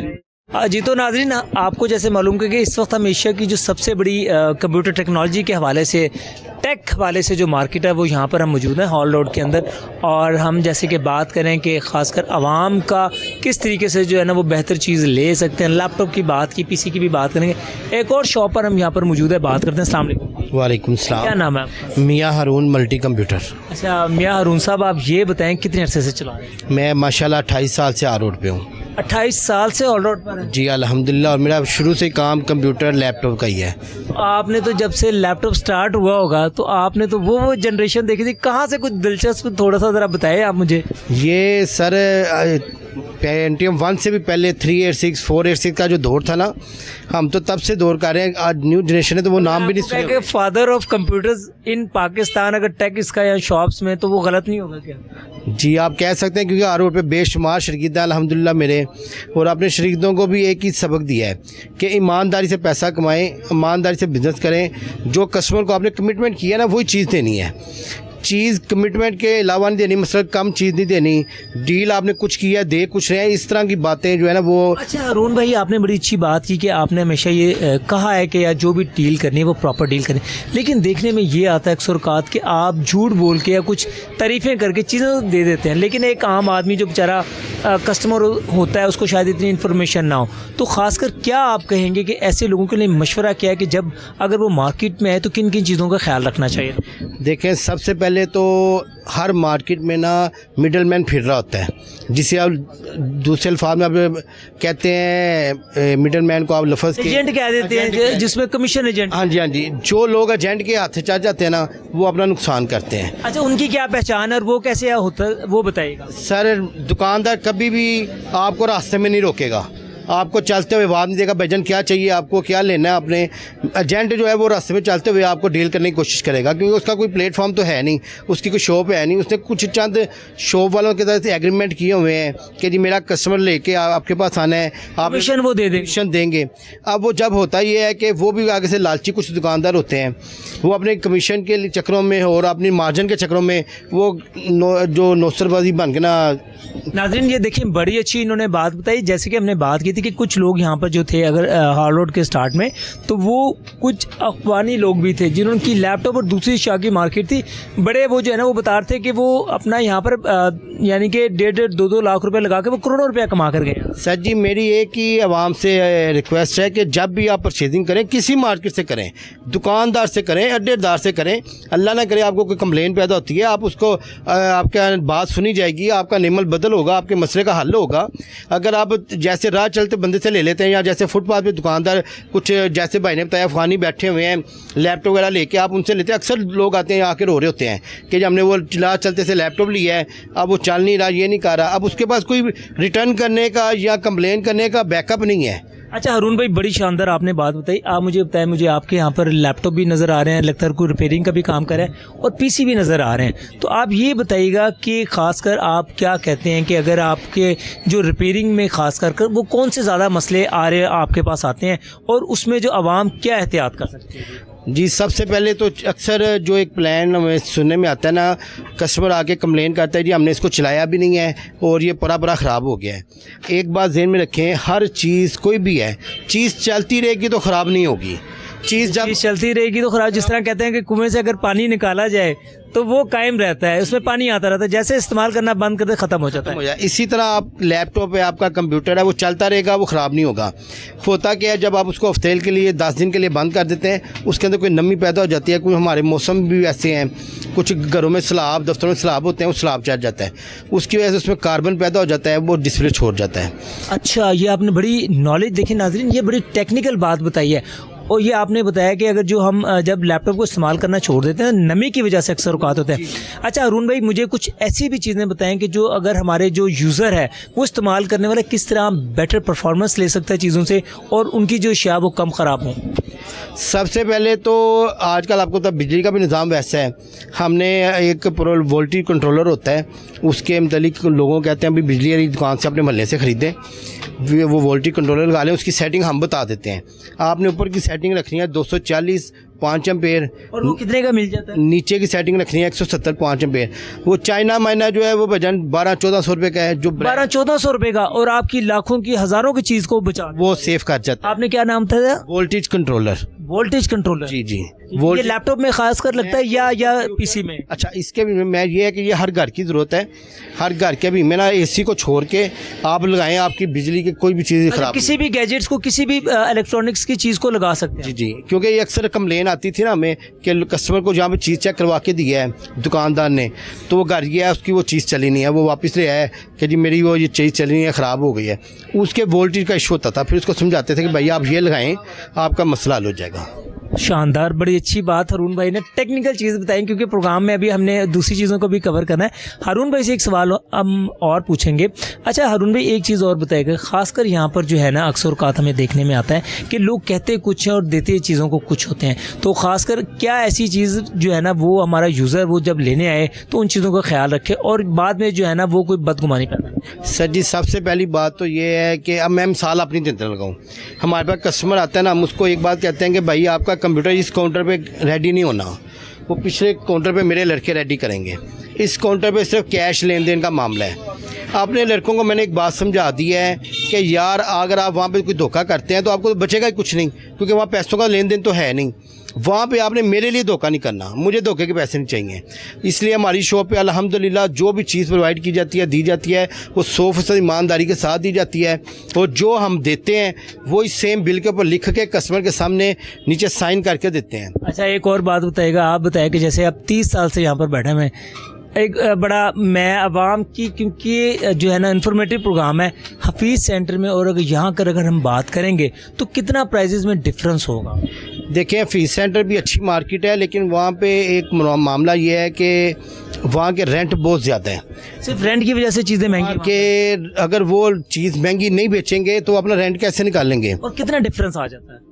जी, तो नाज़रीन, आपको जैसे मालूम है कि इस वक्त हम एशिया की जो सबसे बड़ी कंप्यूटर टेक्नोलॉजी के हवाले से, टेक हवाले से जो मार्केट है वो यहाँ पर हम मौजूद हैं हॉल रोड के अंदर, और हम जैसे कि बात करें कि ख़ासकर आवाम का किस तरीके से जो है ना वो बेहतर चीज़ ले सकते हैं। लैपटॉप की बात की, पीसी की भी बात करेंगे। एक और शॉप पर हम यहाँ पर मौजूद है, बात करते हैं। अस्सलाम वालेकुम। वालेकुम सलाम। क्या नाम है आपका? मियाँ हारून मल्टी कंप्यूटर। अच्छा मियाँ हारून साहब, आप ये बताएं कितने अरसे से चला रहे हैं? मैं माशाल्लाह 28 साल से आर रोड पे हूँ। 28 साल से ऑल रोड पर है? जी अल्हम्दुलिल्लाह, और मेरा शुरू से काम कंप्यूटर लैपटॉप का ही है। आपने तो जब से लैपटॉप स्टार्ट हुआ होगा तो आपने तो वो जनरेशन देखी थी, कहाँ से कुछ दिलचस्प थोड़ा सा ज़रा बताइए आप मुझे। ये सर पेंटियम 1 से भी पहले 386 486 का जो दौर था ना, हम तो तब से दौर कर रहे हैं। आज न्यू जनरेशन है तो वो नाम भी नहीं सुने। Father of computers in Pakistan, अगर टेक इसका या शॉप्स में, तो वो गलत नहीं होगा क्या? जी आप कह सकते हैं, क्योंकि आर रोड पे बेशुमार शरीकदार अल्हम्दुलिल्लाह मेरे, और अपने शरीकों को भी एक ही सबक दिया है कि ईमानदारी से पैसा कमाएं, ईमानदारी से बिजनेस करें। जो कस्टमर को आपने कमिटमेंट किया ना वही चीज़ देनी है, चीज़ कमिटमेंट के अलावा नहीं देनी, मतलब कम चीज़ नहीं देनी। डील आपने कुछ किया दे कुछ रहे हैं, इस तरह की बातें जो है ना वो। अच्छा हारून भाई, आपने बड़ी अच्छी बात की कि आपने हमेशा ये कहा है कि यार जो भी डील करनी है वो प्रॉपर डील करें, लेकिन देखने में ये आता है अक्सर औकात कि आप झूठ बोल के या कुछ तारीफ़ें करके चीज़ें दे देते हैं, लेकिन एक आम आदमी जो बेचारा कस्टमर होता है उसको शायद इतनी इन्फॉर्मेशन ना हो। तो ख़ासकर क्या आप कहेंगे कि ऐसे लोगों के लिए मशवरा क्या है कि जब अगर वो मार्केट में है तो किन किन चीज़ों का ख्याल रखना चाहिए? देखें, सबसे पहले तो हर मार्केट में ना मिडल मैन फिर रहा होता है, जिसे आप दूसरे अल्फाज में आप कहते हैं मिडल मैन को आप लफ्ज़ के एजेंट कह देते हैं, जिसमें कमीशन एजेंट। हाँ जी हाँ जी, जो लोग एजेंट के हाथ से चढ़ जाते हैं ना वो अपना नुकसान करते हैं। अच्छा, उनकी क्या पहचान है और वो कैसे होता है वो बताइएगा। सर दुकानदार कभी भी आपको रास्ते में नहीं रोकेगा, आपको चलते हुए आवाज़ नहीं देगा भजन क्या चाहिए आपको, क्या लेना है आपने। एजेंट जो है वो रास्ते में चलते हुए आपको डील करने की कोशिश करेगा, क्योंकि उसका कोई प्लेटफॉर्म तो है नहीं, उसकी कोई शॉप है नहीं। उसने कुछ चंद शॉप वालों के तरफ से एग्रीमेंट किए हुए हैं कि जी मेरा कस्टमर लेके आपके पास आना है, आप कमीशन वो दे कमीशन देंगे। अब वो जब होता ये है कि वो भी आगे से लालची कुछ दुकानदार होते हैं, वो अपने कमीशन के चक्करों में और अपनी मार्जिन के चक्करों में वो जो नौसरबाजी बन के ना। नाज़रीन ये देखिए, बड़ी अच्छी इन्होंने बात बताई। जैसे कि हमने बात की थी थी कि कुछ लोग यहाँ पर जो थे अगर हॉल रोड के स्टार्ट में, तो वो कुछ अफगानी लोग भी थे जिन्होंने लैपटॉप और दूसरी शाह की मार्केट थी, बड़े वो जो है ना वो बता रहे थे कि वो अपना यहाँ पर यानी कि 1.5-2 लाख रुपए लगा के वो करोड़ों रुपया कमा कर गए। सर जी मेरी एक ही आवाम से रिक्वेस्ट है कि जब भी आप परचेजिंग करें किसी मार्केट से करें, दुकानदार से करें, अड्डेदार से करें, अल्लाह ना करे आपको कोई कंप्लेन पैदा होती है, आप उसको आपका बात सुनी जाएगी, आपका निमल बदल होगा, आपके मसले का हल होगा। अगर आप जैसे राह चलते बंदे से ले लेते हैं या जैसे फुटपाथ पे दुकानदार कुछ जैसे भाई ने बताया अफगानी बैठे हुए हैं लैपटॉप वगैरह लेके आप उनसे लेते हैं, अक्सर लोग आते हैं आके रो रहे होते हैं कि हमने वो राह चलते से लैपटॉप लिया है, अब वो चल नहीं रहा, ये नहीं कर रहा, अब उसके पास कोई रिटर्न करने का या कंप्लेन करने का बैकअप नहीं है। अच्छा हारून भाई, बड़ी शानदार आपने बात बताई। आप मुझे बताएं, मुझे आपके यहाँ पर लैपटॉप भी नज़र आ रहे हैं, लगता है कोई रिपेयरिंग का भी काम कर रहे हैं और पीसी भी नज़र आ रहे हैं, तो आप ये बताइएगा कि ख़ासकर आप क्या कहते हैं कि अगर आपके जो रिपेयरिंग में ख़ास कर वो कौन से ज़्यादा मसले आ रहे हैं आपके पास आते हैं और उसमें जो आवाम क्या एहतियात कर सकती है? जी सबसे पहले तो अक्सर जो एक प्लान हमें सुनने में आता है ना, कस्टमर आके कंप्लेन करता है जी हमने इसको चलाया भी नहीं है और ये पूरा ख़राब हो गया है। एक बात ज़हन में रखें, हर चीज़ कोई भी है, चीज़ चलती रहेगी तो ख़राब नहीं होगी, चीज़ जब चलती रहेगी तो ख़राब, जिस तरह कहते हैं कि कुएं से अगर पानी निकाला जाए तो वो कायम रहता है, उसमें पानी आता रहता है, जैसे इस्तेमाल करना बंद करते ख़त्म हो जाता है। इसी तरह आप लैपटॉप है, आपका कंप्यूटर है, वो चलता रहेगा, वो ख़राब नहीं होगा। होता क्या है, जब आप उसको हफ्ते के लिए 10 दिन के लिए बंद कर देते हैं, उसके अंदर कोई नमी पैदा हो जाती है, कोई हमारे मौसम भी ऐसे हैं, कुछ घरों में सैलाब, दफ्तरों में सैलाब होते हैं, वो सैलाब चढ़ जाता है, उसकी वजह से उसमें कार्बन पैदा हो जाता है, वो डिस्प्ले छोड़ जाता है। अच्छा, ये आपने बड़ी नॉलेज, देखिए नाज़रीन, ये बड़ी टेक्निकल बात बताई है। और ये आपने बताया कि अगर जो हम जब लैपटॉप को इस्तेमाल करना छोड़ देते हैं, नमी की वजह से अक्सर औकात होते हैं। अच्छा हारून भाई, मुझे कुछ ऐसी भी चीज़ें बताएं कि जो अगर हमारे जो यूज़र है वो इस्तेमाल करने वाला किस तरह बेटर परफॉर्मेंस ले सकता है चीज़ों से और उनकी जो अशिया वो कम ख़राब हों। सबसे पहले तो आजकल आपको तो बिजली का भी निज़ाम वैसा है, हमने एक वोल्टेज कंट्रोलर होता है, उसके मतलब लोगों कहते हैं अभी बिजली वाली दुकान से अपने महल्ले से ख़रीदें, वो वोल्टेज कंट्रोलर लगा लें, उसकी सेटिंग हम बता देते हैं। आपने ऊपर की सेटिंग रखनी है 240 5 एम्पेयर, और वो कितने का मिल जाता है? नीचे की सेटिंग रखनी है 170 5 एम्पेयर। वो चाइना माइना जो है वो भजन 12-1400 रुपये का है, जो 12-1400 रुपये का, और आपकी लाखों की हज़ारों की चीज़ को बचा, वो सेफ कर जाता है। आपने क्या नाम था? Voltage controller. Voltage controller. जी जी, ये लैपटॉप में खास कर लगता है या पीसी में? अच्छा, इसके भी मैं ये है कि ये हर घर की ज़रूरत है, हर घर के भी में ना एसी को छोड़ के आप लगाएं, आपकी बिजली की कोई भी चीज़ ख़राब, किसी भी गैजेट्स को, किसी भी इलेक्ट्रॉनिक्स की चीज़ को लगा सकते हैं। जी जी, क्योंकि ये अक्सर कंप्लेन आती थी ना हमें कि कस्टमर को जहाँ पे चीज़ चेक करवा के दिया है दुकानदार ने, तो वो घर गया, उसकी वो चीज़ चली नहीं है, वो वापस ले आया कि जी मेरी वो ये चीज़ चली नहीं है, ख़राब हो गई है, उसके वोल्टेज का इशू होता था। फिर उसको समझाते थे कि भैया आप ये लगाएं, आपका मसला हल हो जाएगा। शानदार, बड़ी अच्छी बात हारून भाई ने टेक्निकल चीज़ बताई, क्योंकि प्रोग्राम में अभी हमने दूसरी चीज़ों को भी कवर करना है। हारून भाई से एक सवाल हम और पूछेंगे। अच्छा हारून भाई, एक चीज़ और बताइएगा, ख़ासकर यहाँ पर जो है ना अक्सर औकात हमें देखने में आता है कि लोग कहते कुछ हैं और देते चीज़ों को कुछ होते हैं, तो ख़ासकर क्या ऐसी चीज़ जो है ना वो हमारा यूज़र वो जब लेने आए तो उन चीज़ों का ख्याल रखे और बाद में जो है ना वो कोई बदगुमानी पैदा? सर जी, सबसे पहली बात तो ये है कि अब मैं मिसाल अपनी देने लगाऊँ, हमारे पास कस्टमर आता है ना, हम उसको एक बात कहते हैं कि भाई आपका कंप्यूटर इस काउंटर पे रेडी नहीं होना, वो पिछले काउंटर पे मेरे लड़के रेडी करेंगे, इस काउंटर पे सिर्फ कैश लेन देन का मामला है। अपने लड़कों को मैंने एक बात समझा दी है कि यार अगर आप वहाँ पे कोई धोखा करते हैं तो आपको बचेगा ही कुछ नहीं, क्योंकि वहाँ पैसों का लेन देन तो है नहीं, वहाँ पे आपने मेरे लिए धोखा नहीं करना, मुझे धोखे के पैसे नहीं चाहिए। इसलिए हमारी शॉप पे अल्हम्दुलिल्लाह जो भी चीज़ प्रोवाइड की जाती है, दी जाती है, वो 100% ईमानदारी के साथ दी जाती है, और जो हम देते हैं वो इस सेम बिल के ऊपर लिख के कस्टमर के सामने नीचे साइन करके देते हैं। अच्छा, एक और बात बताइएगा, आप बताएं कि जैसे आप 30 साल से यहाँ पर बैठे हुए, एक बड़ा मैं आवाम की, क्योंकि जो है ना इन्फॉर्मेटिव प्रोग्राम है हफीज़ सेंटर में, और यहाँ कर अगर हम बात करेंगे तो कितना प्राइजेज़ में डिफरेंस होगा? देखिए, हफीज़ सेंटर भी अच्छी मार्केट है, लेकिन वहाँ पे एक मामला ये है कि वहाँ के रेंट बहुत ज़्यादा है। सिर्फ रेंट की वजह से चीज़ें महंगी कि अगर वो चीज़ महंगी नहीं बेचेंगे तो अपना रेंट कैसे निकालेंगे? और कितना डिफरेंस आ जाता है?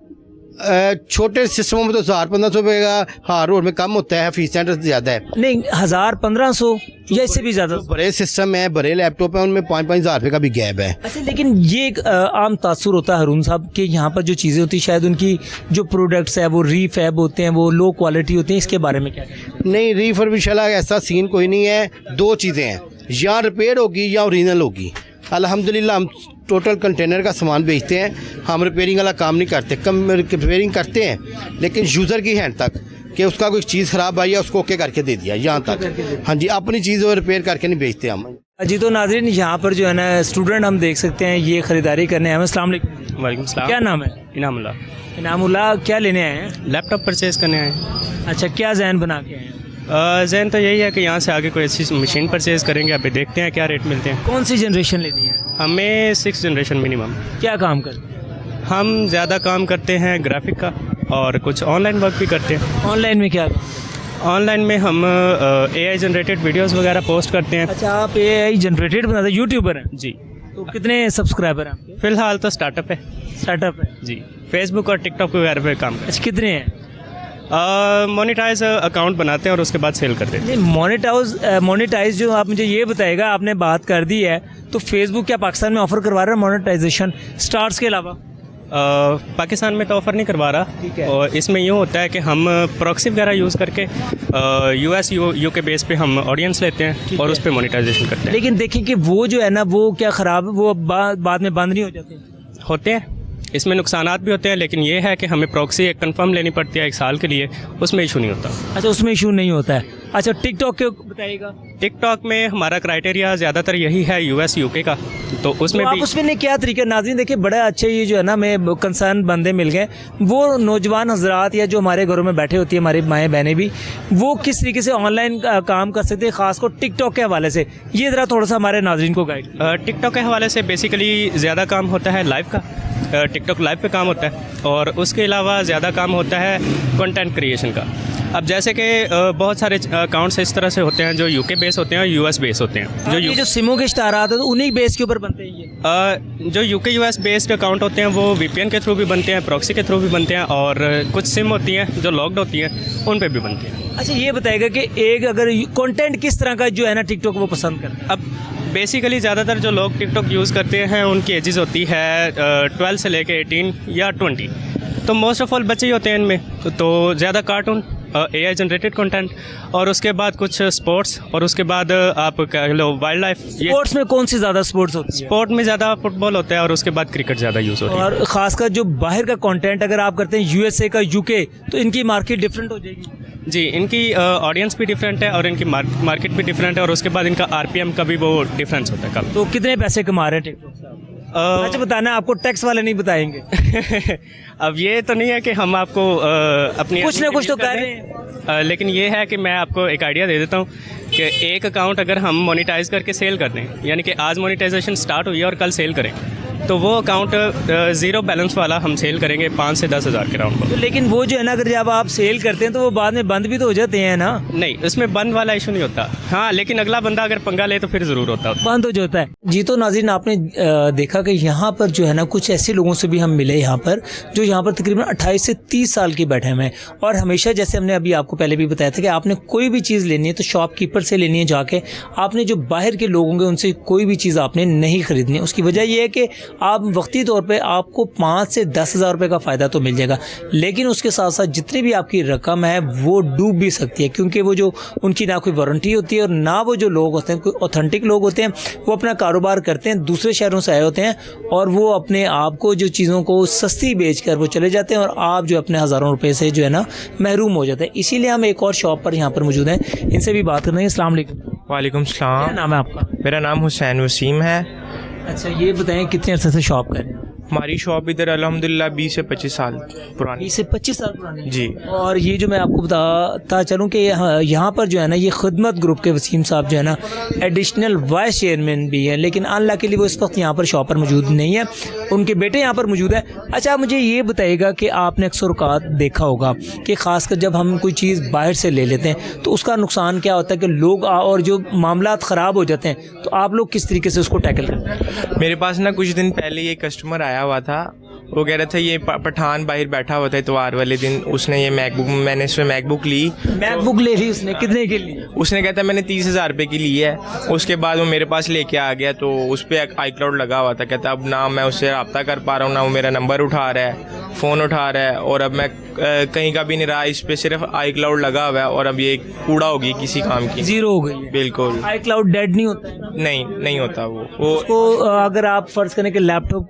छोटे सिस्टमों में तो 1000-1500 रुपये का, हार रोड में कम होता है, हफीज़ सेंटर से ज़्यादा है। नहीं, 1000-1500 या इससे भी ज़्यादा? बड़े सिस्टम है, बड़े लैपटॉप हैं, उनमें 5-5 हज़ार रुपये का भी गैप है। अच्छा, लेकिन ये एक आम तासुर होता है हारून साहब कि यहाँ पर जो चीज़ें होती हैं शायद उनकी जो प्रोडक्ट्स है वो रीफैब होते हैं, वो लो क्वालिटी होती हैं, इसके बारे में क्या कहें? नहीं, रीफर्बिश ऐसा सीन कोई नहीं है, दो चीज़ें हैं, या रिपेयर होगी या ओरिजिनल होगी, अल्हम्दुलिल्लाह हम टोटल कंटेनर का सामान बेचते हैं, हम रिपेयरिंग वाला काम नहीं करते। कम रिपेयरिंग करते हैं लेकिन यूज़र की हैंड तक कि उसका कोई चीज़ ख़राब आई है उसको ओके करके दे दिया, यहाँ तक। हाँ जी, अपनी चीज़ और रिपेयर करके नहीं बेचते हम। जी तो नाज़रीन यहाँ पर जो है ना स्टूडेंट हम देख सकते हैं ये ख़रीदारी करने आए हैं। अस्सलाम वालेकुम। वालेकुम सलाम। क्या नाम है? इनामुल्लाह। इनामुल्लाह, क्या लेने आए हैं? लैपटॉप परचेज़ करने आए हैं। अच्छा, क्या जहन बना के आए हैं? जहन तो यही है कि यहाँ से आगे कोई अच्छी मशीन परचेज़ करेंगे, अभी देखते हैं क्या रेट मिलते हैं। कौन सी जनरेशन लेनी है? हमें 6 जनरेशन मिनिमम। क्या काम करते हैं? हम ज़्यादा काम करते हैं ग्राफिक का और कुछ ऑनलाइन वर्क भी करते हैं। ऑनलाइन में क्या? ऑनलाइन में हम AI जनरेटेड वीडियोस वगैरह पोस्ट करते हैं। अच्छा, आप AI जनरेटेड बनाते हैं, यूट्यूबर हैं? जी। तो कितने सब्सक्राइबर हैं आपके? फ़िलहाल तो स्टार्टअप है। स्टार्टअप है जी, फेसबुक और टिकटॉक वगैरह पे काम अच्छा, कितने हैं? मोनेटाइज अकाउंट बनाते हैं और उसके बाद सेल करते हैं। नहीं, मोनेटाइज जो आप मुझे ये बताएगा, आपने बात कर दी है तो फेसबुक क्या पाकिस्तान में ऑफर करवा रहा है मोनेटाइजेशन स्टार्स के अलावा? पाकिस्तान में तो ऑफ़र नहीं करवा ठीक है। रहा, और इसमें यूँ होता है कि हम प्रॉक्सी वगैरह यूज़ करके US UK बेस पे हम ऑडियंस लेते हैं और उस पर मोनेटाइजेशन करते हैं। लेकिन देखें कि वो जो है ना वो क्या ख़राब, वो बाद में बंद नहीं हो जाते? होते हैं, इसमें नुकसानात भी होते हैं, लेकिन ये है कि हमें प्रॉक्सी एक कंफर्म लेनी पड़ती है 1 साल के लिए, उसमें इशू नहीं होता। अच्छा, उसमें इशू नहीं होता है। अच्छा, टिकटॉक के बताइएगा। टिकटॉक में हमारा क्राइटेरिया ज़्यादातर यही है US UK का, तो उसमें तो आप भी उसमें ने क्या तरीका? नाज़रीन देखिए, बड़ा अच्छे ये जो है ना में कंसर्न बंदे मिल गए, वो नौजवान हजरात या जो हमारे घरों में बैठे होती है हमारी माएँ बहनें भी, वो किस तरीके से ऑनलाइन काम कर सकते हैं, ख़ासकर टिकटॉक के हवाले से, ये ज़रा थोड़ा सा हमारे नाज़रीन को गाइड। टिकटॉक के हवाले से बेसिकली ज़्यादा काम होता है लाइव का, टिकटॉक लाइव पे काम होता है, और उसके अलावा ज़्यादा काम होता है कंटेंट क्रिएशन का। अब जैसे कि बहुत सारे अकाउंट्स इस तरह से होते हैं जो UK बेस होते हैं और US बेस होते हैं। ये जो सिमों के इश्तारात है तो उन्हीं बेस के ऊपर बनते हैं ये? जो UK US बेस्ड अकाउंट होते हैं वो VPN के थ्रू भी बनते हैं, प्रॉक्सी के थ्रू भी बनते हैं, और कुछ सिम होती हैं जो लॉक्ड होती हैं उन पे भी बनती हैं। अच्छा, ये बताएगा कि एक अगर कंटेंट किस तरह का जो है ना टिकटॉक वो पसंद करता है? अब बेसिकली ज़्यादातर जो लोग टिकटॉक यूज़ करते हैं उनकी एजेस होती है 12 से लेके 18 या 20, तो मोस्ट ऑफ ऑल बच्चे ही होते हैं इनमें, तो ज़्यादा कार्टून, AI जनरेटेड कंटेंट, और उसके बाद कुछ स्पोर्ट्स, और उसके बाद आप कह लो वाइल्ड लाइफ। स्पोर्ट्स में कौन सी ज़्यादा स्पोर्ट्स होती है? स्पोर्ट में ज़्यादा फुटबॉल होता है, और उसके बाद क्रिकेट ज़्यादा यूज़ होता है। और ख़ासकर जो बाहर का कंटेंट अगर आप करते हैं USA का UK, तो इनकी मार्केट डिफरेंट हो जाएगी? जी, इनकी ऑडियंस भी डिफरेंट है और इनकी मार्केट भी डिफरेंट है, और उसके बाद इनका RPM का भी वो डिफरेंस होता है काफ़ी। तो कितने पैसे कमा रहे हैं टिकटॉक से आप? अच्छा, बताना, आपको टैक्स वाले नहीं बताएंगे। अब ये तो नहीं है कि हम आपको अपनी कुछ ना कुछ तो कर रहे हैं। लेकिन ये है कि मैं आपको एक आइडिया दे देता हूँ कि एक अकाउंट अगर हम मोनेटाइज करके सेल कर दें, यानी कि आज मोनेटाइजेशन स्टार्ट हुई है और कल सेल करें, तो वो अकाउंट ज़ीरो बैलेंस वाला हम सेल करेंगे 5 से 10 हज़ार के राउंड को। तो लेकिन वो जो है ना, अगर जब आप सेल करते हैं तो वो बाद में बंद भी तो हो जाते हैं ना? नहीं, उसमें बंद वाला इशू नहीं होता। हाँ, लेकिन अगला बंदा अगर पंगा ले तो फिर ज़रूर होता है, बंद हो जाता है। जी तो नाज़रीन, आपने देखा कि यहाँ पर जो है ना कुछ ऐसे लोगों से भी हम मिले यहाँ पर, जो यहाँ पर तकरीबन 28 से 30 साल के बैठे हुए हैं, और हमेशा जैसे हमने अभी आपको पहले भी बताया था कि आपने कोई भी चीज़ लेनी है तो शॉपकीपर से लेनी है जाके, आपने जो बाहर के लोग होंगे उनसे कोई भी चीज़ आपने नहीं खरीदनी। उसकी वजह यह है कि आप वक्ती तौर पे आपको 5 से 10 हज़ार रुपये का फ़ायदा तो मिल जाएगा, लेकिन उसके साथ साथ जितनी भी आपकी रकम है वो डूब भी सकती है, क्योंकि वो जो उनकी ना कोई वारंटी होती है और ना वो जो लोग होते हैं कोई ऑथेंटिक लोग होते हैं, वो अपना कारोबार करते हैं, दूसरे शहरों से आए होते हैं और वो अपने आप को जो चीज़ों को सस्ती बेच कर वो चले जाते हैं और आप जो अपने हज़ारों रुपये से जो है ना महरूम हो जाते हैं। इसीलिए हम एक और शॉप पर यहाँ पर मौजूद हैं, इनसे भी बात करते हैं। अस्सलाम वालेकुम। वालेकुम सलाम। क्या नाम है आपका? मेरा नाम हुसैन वसीम है। अच्छा, ये बताएं कितने अर्से से शॉप कर रहे हैं? हमारी शॉप इधर अल्हम्दुलिल्लाह 20 से 25 साल पुरानी। 20 से 25 साल पुरानी जी। और ये जो मैं आपको बताता चलूँ कि यहाँ पर जो है ना ये खिदमत ग्रुप के वसीम साहब जो है ना एडिशनल वाइस चेयरमैन भी हैं, लेकिन अनलकीली वो इस वक्त यहाँ पर शॉप पर मौजूद नहीं है, उनके बेटे यहाँ पर मौजूद है। अच्छा, आप मुझे ये बताइएगा कि आपने अक्सर औकात देखा होगा कि ख़ासकर जब हम कोई चीज़ बाहर से ले लेते हैं तो उसका नुकसान क्या होता है कि लोग और जो मामलात ख़राब हो जाते हैं, तो आप लोग किस तरीके से उसको टैकल करते हैं? मेरे पास ना कुछ दिन पहले ये कस्टमर आया हुआ था, वो कह रहा था ये पठान बाहर बैठा हुआ था इतवार वाले दिन, उसने ये मैकबुक, मैंने इसमें मैकबुक ली। मैकबुक ले ली उसने, कितने की ली? उसने कहता मैंने 30,000 रुपये की ली है। उसके बाद वो मेरे पास लेके आ गया, तो उस पर iCloud लगा हुआ था। कहता अब ना मैं उससे रब्ता कर पा रहा हूँ, ना वो मेरा नंबर उठा रहा है, फ़ोन उठा रहा है, और अब मैं कहीं का भी नहीं रहा, इस पर सिर्फ iCloud लगा हुआ है, और अब ये कूड़ा होगी किसी काम की, जीरो हो गई। बिल्कुल। iCloud डेड नहीं होता है? नहीं होता वो उसको अगर आप फर्ज करें कि लैपटॉप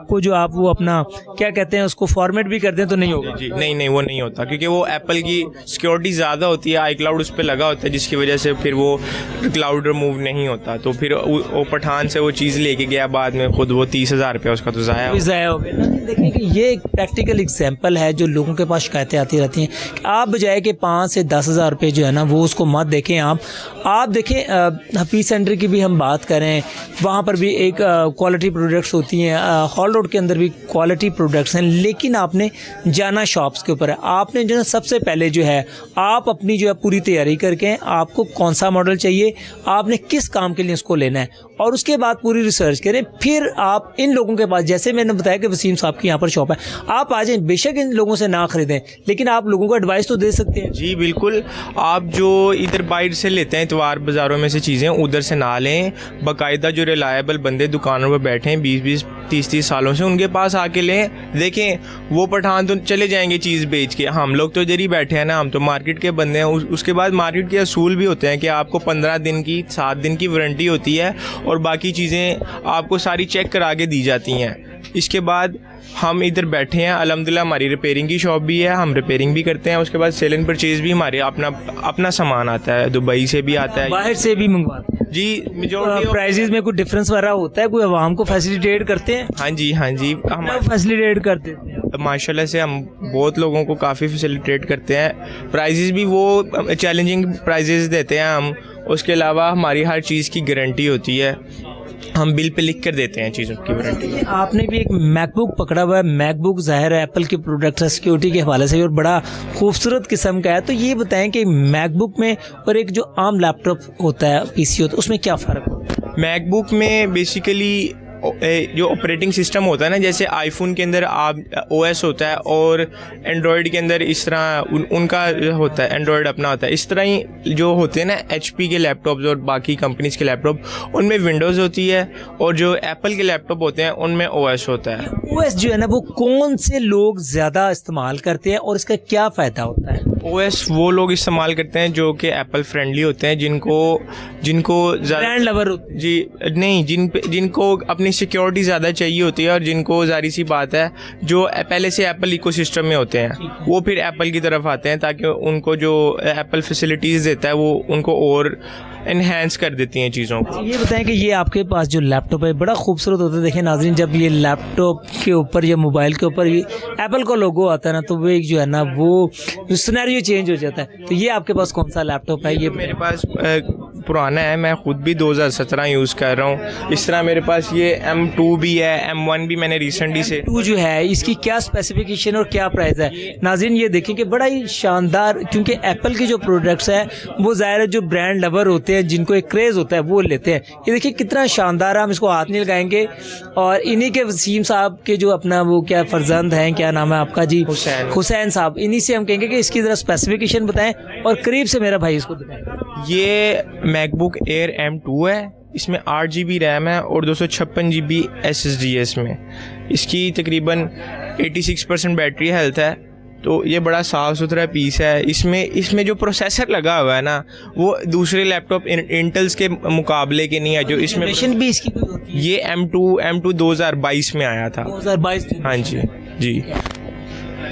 को जो आप वो अपना क्या कहते हैं उसको फॉर्मेट भी कर दें तो नहीं होगा? जी नहीं वो नहीं होता, क्योंकि वो एप्पल की सिक्योरिटी ज़्यादा होती है, iCloud उस पर लगा होता है, जिसकी वजह से फिर वो क्लाउड रिमूव नहीं होता। तो फिर वो पठान से वो चीज़ लेके गया, बाद में खुद वो 30,000 रुपये उसका तो ज़ाया हो गया। देखिए कि ये एक प्रैक्टिकल एग्जाम्पल है जो लोगों के पास शिकायतें आती रहती हैं कि आप बजाय कि 5 से 10,000 रुपये जो है ना वो उसको मत देखें। आप देखें हफीज सेंटर की भी हम बात करें, वहाँ पर भी एक क्वालिटी प्रोडक्ट्स होती हैं, हॉल रोड के अंदर भी क्वालिटी प्रोडक्ट्स हैं, लेकिन आपने जाना शॉप्स के ऊपर है। आपने जो है सबसे पहले जो है आप अपनी जो है पूरी तैयारी करके आपको कौन सा मॉडल चाहिए, आपने किस काम के लिए उसको लेना है, और उसके बाद पूरी रिसर्च करें। फिर आप इन लोगों के पास, जैसे मैंने बताया कि वसीम साहब की यहाँ पर शॉप है, आप आ जाएं, बेशक इन लोगों से ना खरीदें, लेकिन आप लोगों को एडवाइस तो दे सकते हैं। जी बिल्कुल, आप जो इधर बाइट से लेते हैं इतवार बाज़ारों में से चीज़ें, उधर से ना लें। बाकायदा जो रिलायबल बंदे दुकानों पर बैठे हैं 20-20 30-30 सालों से, उनके पास आके लें। देखें वो पठान तो चले जाएंगे चीज़ बेच के, हम लोग तो इधर ही बैठे हैं ना, हम तो मार्केट के बंदे हैं। उसके बाद मार्केट के असूल भी होते हैं कि आपको 15 दिन की 7 दिन की वारंटी होती है, और बाकी चीज़ें आपको सारी चेक करा के दी जाती हैं। इसके बाद हम इधर बैठे हैं, अल्हम्दुलिल्लाह हमारी रिपेयरिंग की शॉप भी है, हम रिपेयरिंग भी करते हैं। उसके बाद सेल एंड परचेज़ भी हमारे अपना सामान आता है, दुबई से भी आता है, बाहर से भी मंगवाते हैं जी। मेजॉरिटी प्राइजेज में कोई डिफरेंस वगैरह होता है, कोई आवाम को फैसिलिटेट करते हैं? हाँ जी हम फैसिलिटेट करते हैं माशाल्लाह से, हम बहुत लोगों को काफ़ी फैसिलिटेट करते हैं। प्राइजेज़ भी वो चैलेंजिंग प्राइजेज़ देते हैं हम। उसके अलावा हमारी हर चीज़ की गारंटी होती है, हम बिल पे लिख कर देते हैं चीज़ों की वारंटी। आपने भी एक मैकबुक पकड़ा हुआ है, मैकबुक ज़ाहिर है एप्पल के प्रोडक्ट है, सिक्योरिटी के हवाले से और बड़ा खूबसूरत किस्म का है। तो ये बताएं कि मैकबुक में और एक जो आम लैपटॉप होता है, पीसी होता है, उसमें क्या फ़र्क होता है? मैकबुक में बेसिकली जो ऑपरेटिंग सिस्टम होता है ना, जैसे आईफोन के अंदर आप ओएस होता है और एंड्रॉयड के अंदर इस तरह उनका होता है, एंड्रॉयड अपना होता है। इस तरह ही जो होते हैं ना एचपी के लैपटॉप्स और बाकी कंपनीज़ के लैपटॉप, उनमें विंडोज़ होती है, और जो एप्पल के लैपटॉप होते हैं उनमें ओएस होता है। ओएस जो है ना वो कौन से लोग ज़्यादा इस्तेमाल करते हैं और इसका क्या फ़ायदा होता है? ओएस वो लोग इस्तेमाल करते हैं जो कि एप्पल फ्रेंडली होते हैं, जिनको ब्रांड लवर होते हैं। जी नहीं, जिनको अपनी सिक्योरिटी ज़्यादा चाहिए होती है, और जिनको जारी सी बात है जो पहले से एप्पल इकोसिस्टम में होते हैं, वो फिर एप्पल की तरफ आते हैं, ताकि उनको जो एप्पल फैसिलिटीज़ देता है वो उनको और इन्हेंस कर देती हैं चीज़ों को। ये बताएं कि ये आपके पास जो लैपटॉप है बड़ा खूबसूरत होता है। देखें नाज़रीन, जब ये लैपटॉप के ऊपर या मोबाइल के ऊपर एप्पल का लोगो आता है ना, तो वो एक जो है ना वो सिनेरियो चेंज हो जाता है। तो ये आपके पास कौन सा लैपटॉप है? ये मेरे पास पुराना है, मैं ख़ुद भी 2017 यूज़ कर रहा हूँ। इस तरह मेरे पास ये M2 भी है, M1 भी मैंने रिसेंटली से। M2 जो है इसकी क्या स्पेसिफिकेशन और क्या प्राइस है? नाज़रीन ये देखें कि बड़ा ही शानदार, क्योंकि एप्पल के जो प्रोडक्ट्स है वो ज़ाहिर है जो ब्रांड लवर होते हैं, जिनको एक क्रेज़ होता है, वो लेते हैं। ये देखिए कितना शानदार है, हम इसको हाथ नहीं लगाएंगे। और इन्हीं के वसीम साहब के जो अपना वो क्या फर्जंद हैं, क्या नाम है आपका जी? हुसैन साहब। इन्हीं से हम कहेंगे कि इसकी ज़रा स्पेसिफिकेशन बताएं और करीब से मेरा भाई इसको दिखाएं। ये मैकबुक एयर M2 है, इसमें 8 GB रैम है और 256 GB SSD है इसमें। इसकी तकरीबन 86% बैटरी हेल्थ है, तो ये बड़ा साफ़ सुथरा पीस है। इसमें जो प्रोसेसर लगा हुआ है ना, वो दूसरे लैपटॉप इंटेल्स के मुकाबले के नहीं है। जो इसमें भी इसकी ये M2 2022 में आया था। 2022? हाँ जी।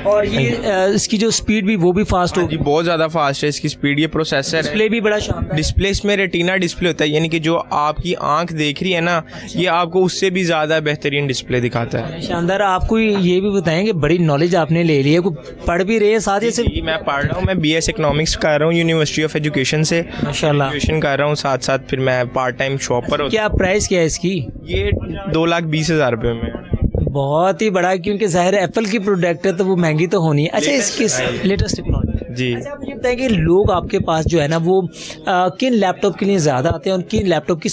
और ये इसकी जो स्पीड भी वो भी फास्ट होगी? बहुत ज़्यादा फास्ट है इसकी स्पीड। ये प्रोसेसर डिस्प्ले भी बड़ा शानदार। डिस्प्ले इसमें रेटिना डिस्प्ले होता है, यानी कि जो आपकी आंख देख रही है ना, ये आपको उससे भी ज़्यादा बेहतरीन डिस्प्ले दिखाता है। शानदार। आपको ये भी बताएंगे बड़ी नॉलेज आपने ले ली है, कोई पढ़ भी रहे हैं साथ ही? जी मैं पढ़ रहा हूँ, मैं BS इकोनॉमिक्स कर रहा हूँ यूनिवर्सिटी ऑफ एजुकेशन से, माशाल्लाह एजुकेशन कर रहा हूँ। साथ फिर मैं पार्ट टाइम शॉप पर। क्या प्राइस क्या है इसकी? ये 2,20,000 रुपये में। बहुत ही बड़ा, क्योंकि ज़ाहिर है एप्पल की प्रोडक्ट है तो वो महंगी तो होनी है। अच्छा, इसकी लेटेस्ट टेक्नोलॉजी जी। अच्छा, आप मुझे बताएं कि लोग आपके पास जो है ना वो किन लैपटॉप के लिए ज़्यादा आते हैं और किन लैपटॉप की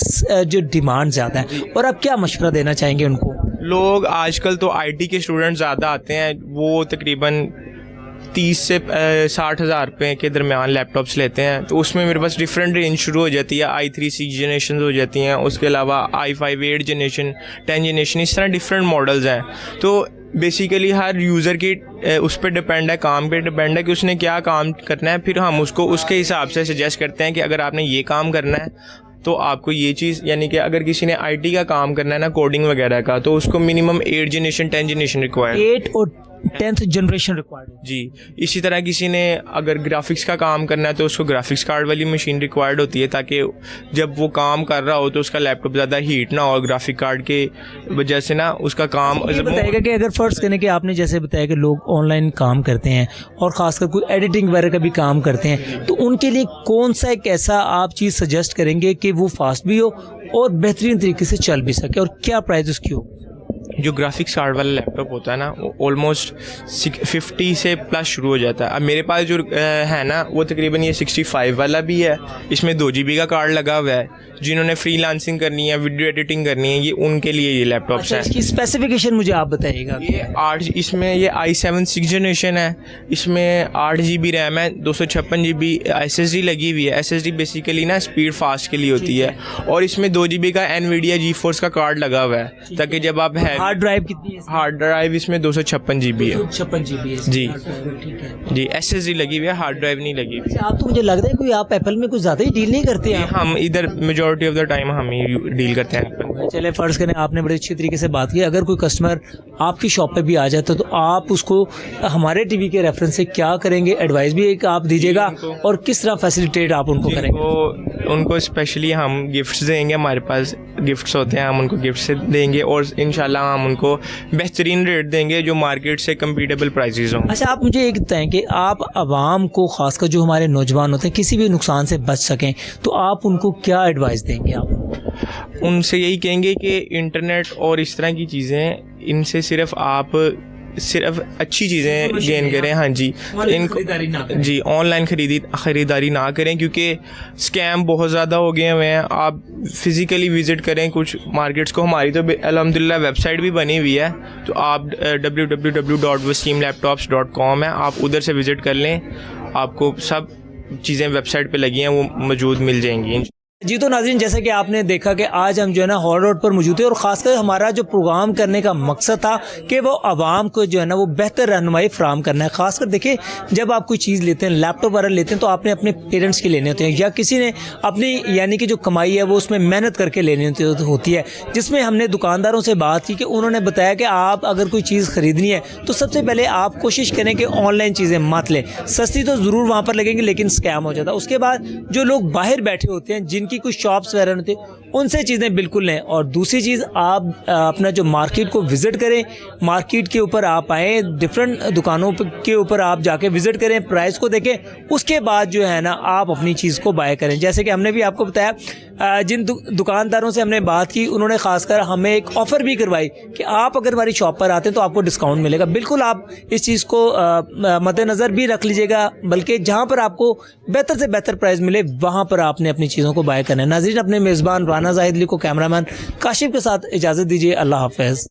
जो डिमांड ज़्यादा है, और आप क्या मशवरा देना चाहेंगे उनको? लोग आजकल तो आईटी के स्टूडेंट ज़्यादा आते हैं, वो तकरीबन 30 से 60 हज़ार रुपये के दरमियान लैपटॉप्स लेते हैं। तो उसमें मेरे पास डिफरेंट रेंज शुरू हो जाती है, i3 6 जनरेशन हो जाती हैं, उसके अलावा i5 8 जनरेशन 10 जनरेशन, इस तरह डिफरेंट मॉडल्स हैं। तो बेसिकली हर यूज़र की उस पर डिपेंड है, काम पे डिपेंड है कि उसने क्या काम करना है, फिर हम उसको उसके हिसाब से सजेस्ट करते हैं कि अगर आपने ये काम करना है तो आपको ये चीज़, यानी कि अगर किसी ने आईटी का काम करना है ना, कोडिंग वगैरह का, तो उसको मिनिमम 8 जनरेशन 10 जनरेशन रिक्वायर्ड, 8 और 10th जनरेशन रिक्वायर्ड। जी। इसी तरह किसी ने अगर ग्राफिक्स का काम करना है तो उसको ग्राफिक्स कार्ड वाली मशीन रिक्वायर्ड होती है, ताकि जब वो काम कर रहा हो तो उसका लैपटॉप ज़्यादा हीट ना हो, ग्राफिक कार्ड के वजह से ना उसका काम। ये बताएगा कि अगर फ़र्ज़ करें कि आपने जैसे बताया कि लोग ऑनलाइन काम करते हैं और ख़ासकर कोई एडिटिंग वगैरह का भी काम करते हैं, तो उनके लिए कौन सा एक ऐसा आप चीज़ सजेस्ट करेंगे कि वो फास्ट भी हो और बेहतरीन तरीके से चल भी सके, और क्या प्राइस उसकी हो? जो ग्राफिक्स कार्ड वाला लैपटॉप होता है ना, वो ऑलमोस्ट 50 से प्लस शुरू हो जाता है। अब मेरे पास जो है ना, वो तकरीबन ये 65 वाला भी है, इसमें 2 GB का कार्ड लगा हुआ है। जिन्होंने फ्रीलांसिंग करनी है, वीडियो एडिटिंग करनी है, ये उनके लिए ये लैपटॉप्स अच्छा, हैं। इसकी स्पेसिफिकेशन मुझे आप बताइएगा। ये 8, इसमें ये i7 6 जनरेशन है, इसमें 8 GB रैम है, 256 GB SSD लगी हुई है। SSD बेसिकली ना स्पीड फास्ट के लिए होती है, और इसमें 2 GB का NVIDIA GeForce का कार्ड लगा हुआ है, ताकि जब आप हार्ड ड्राइव कितनी है? हार्ड ड्राइव इसमें 256 GB है। 56 GB है जी। ठीक है जी। SSD लगी हुई है, हार्ड ड्राइव नहीं लगी हुई। अच्छा, आप तो मुझे लगता है कोई आप एप्पल में कुछ ज़्यादा ही डील नहीं करते हैं। हम इधर मेजॉरिटी ऑफ द टाइम हम ही डील करते हैं। चले फ़र्ज़ करें आपने बड़े अच्छी तरीके से बात की, अगर कोई कस्टमर आपकी शॉप पे भी आ जाता तो आप उसको हमारे टीवी के रेफरेंस से क्या करेंगे, एडवाइस भी एक आप दीजिएगा और किस तरह फैसिलिटेट आप उनको करेंगे? उनको स्पेशली हम गिफ्ट्स देंगे, हमारे पास गिफ्ट्स होते हैं, हम उनको गिफ्ट्स देंगे, और इंशाल्लाह हम उनको बेहतरीन रेट देंगे जो मार्केट से कम्पीटेबल प्राइसेस हों। अच्छा, आप मुझे एक बताएं कि आप आवाम को, खासकर जो हमारे नौजवान होते हैं, किसी भी नुकसान से बच सकें, तो आप उनको क्या एडवाइस देंगे? आप उनसे यही कहेंगे कि इंटरनेट और इस तरह की चीज़ें, इनसे सिर्फ अच्छी चीज़ें गेन करें। हाँ जी, इनको जी ऑनलाइन ख़रीदारी ना करें, क्योंकि स्कैम बहुत ज़्यादा हो गए हुए हैं। आप फिज़िकली विज़िट करें कुछ मार्केट्स को, हमारी तो अल्हम्दुलिल्लाह वेबसाइट भी बनी हुई है, तो आप www.wasimlaptops.com है, आप उधर से विज़िट कर लें, आपको सब चीज़ें वेबसाइट पे लगी हैं वो मौजूद मिल जाएंगी। जी, तो नाज़रीन, जैसा कि आपने देखा कि आज हम जो है ना हॉल रोड पर मौजूद है, और ख़ासकर हमारा जो प्रोग्राम करने का मकसद था कि वो आवाम को जो है ना वो बेहतर रहनुमाई फ़राहम करना है। ख़ासकर देखिए, जब आप कोई चीज़ लेते हैं, लैपटॉप वगैरह लेते हैं, तो आपने अपने पेरेंट्स के लेने होते हैं, या किसी ने अपनी यानी कि जो कमाई है वो उसमें मेहनत करके लेनी होती है, जिसमें हमने दुकानदारों से बात की कि उन्होंने बताया कि आप अगर कोई चीज़ ख़रीदनी है तो सबसे पहले आप कोशिश करें कि ऑनलाइन चीज़ें मत लें। सस्ती तो ज़रूर वहाँ पर लगेंगी, लेकिन स्कैम हो जाता है। उसके बाद जो लोग बाहर बैठे होते हैं, जिनकी कुछ शॉप्स वगैरह होती है, उनसे चीज़ें बिल्कुल लें। और दूसरी चीज़, आप अपना जो मार्केट को विज़िट करें, मार्केट के ऊपर आप आएँ, डिफरेंट दुकानों के ऊपर आप जाके विज़िट करें, प्राइस को देखें, उसके बाद जो है ना आप अपनी चीज़ को बाय करें। जैसे कि हमने भी आपको बताया, जिन दुकानदारों से हमने बात की, उन्होंने खासकर हमें एक ऑफ़र भी करवाई कि आप अगर हमारी शॉप पर आते हैं तो आपको डिस्काउंट मिलेगा। बिल्कुल आप इस चीज़ को मद्देनज़र भी रख लीजिएगा, बल्कि जहाँ पर आपको बेहतर से बेहतर प्राइस मिले वहाँ पर आपने अपनी चीज़ों को बाय करना है। नाज़रीन, अपने मेज़बान राना ज़ाहिद अली को, कैमरामैन काशिफ के साथ इजाज़त दीजिए। अल्लाह हाफ़िज़।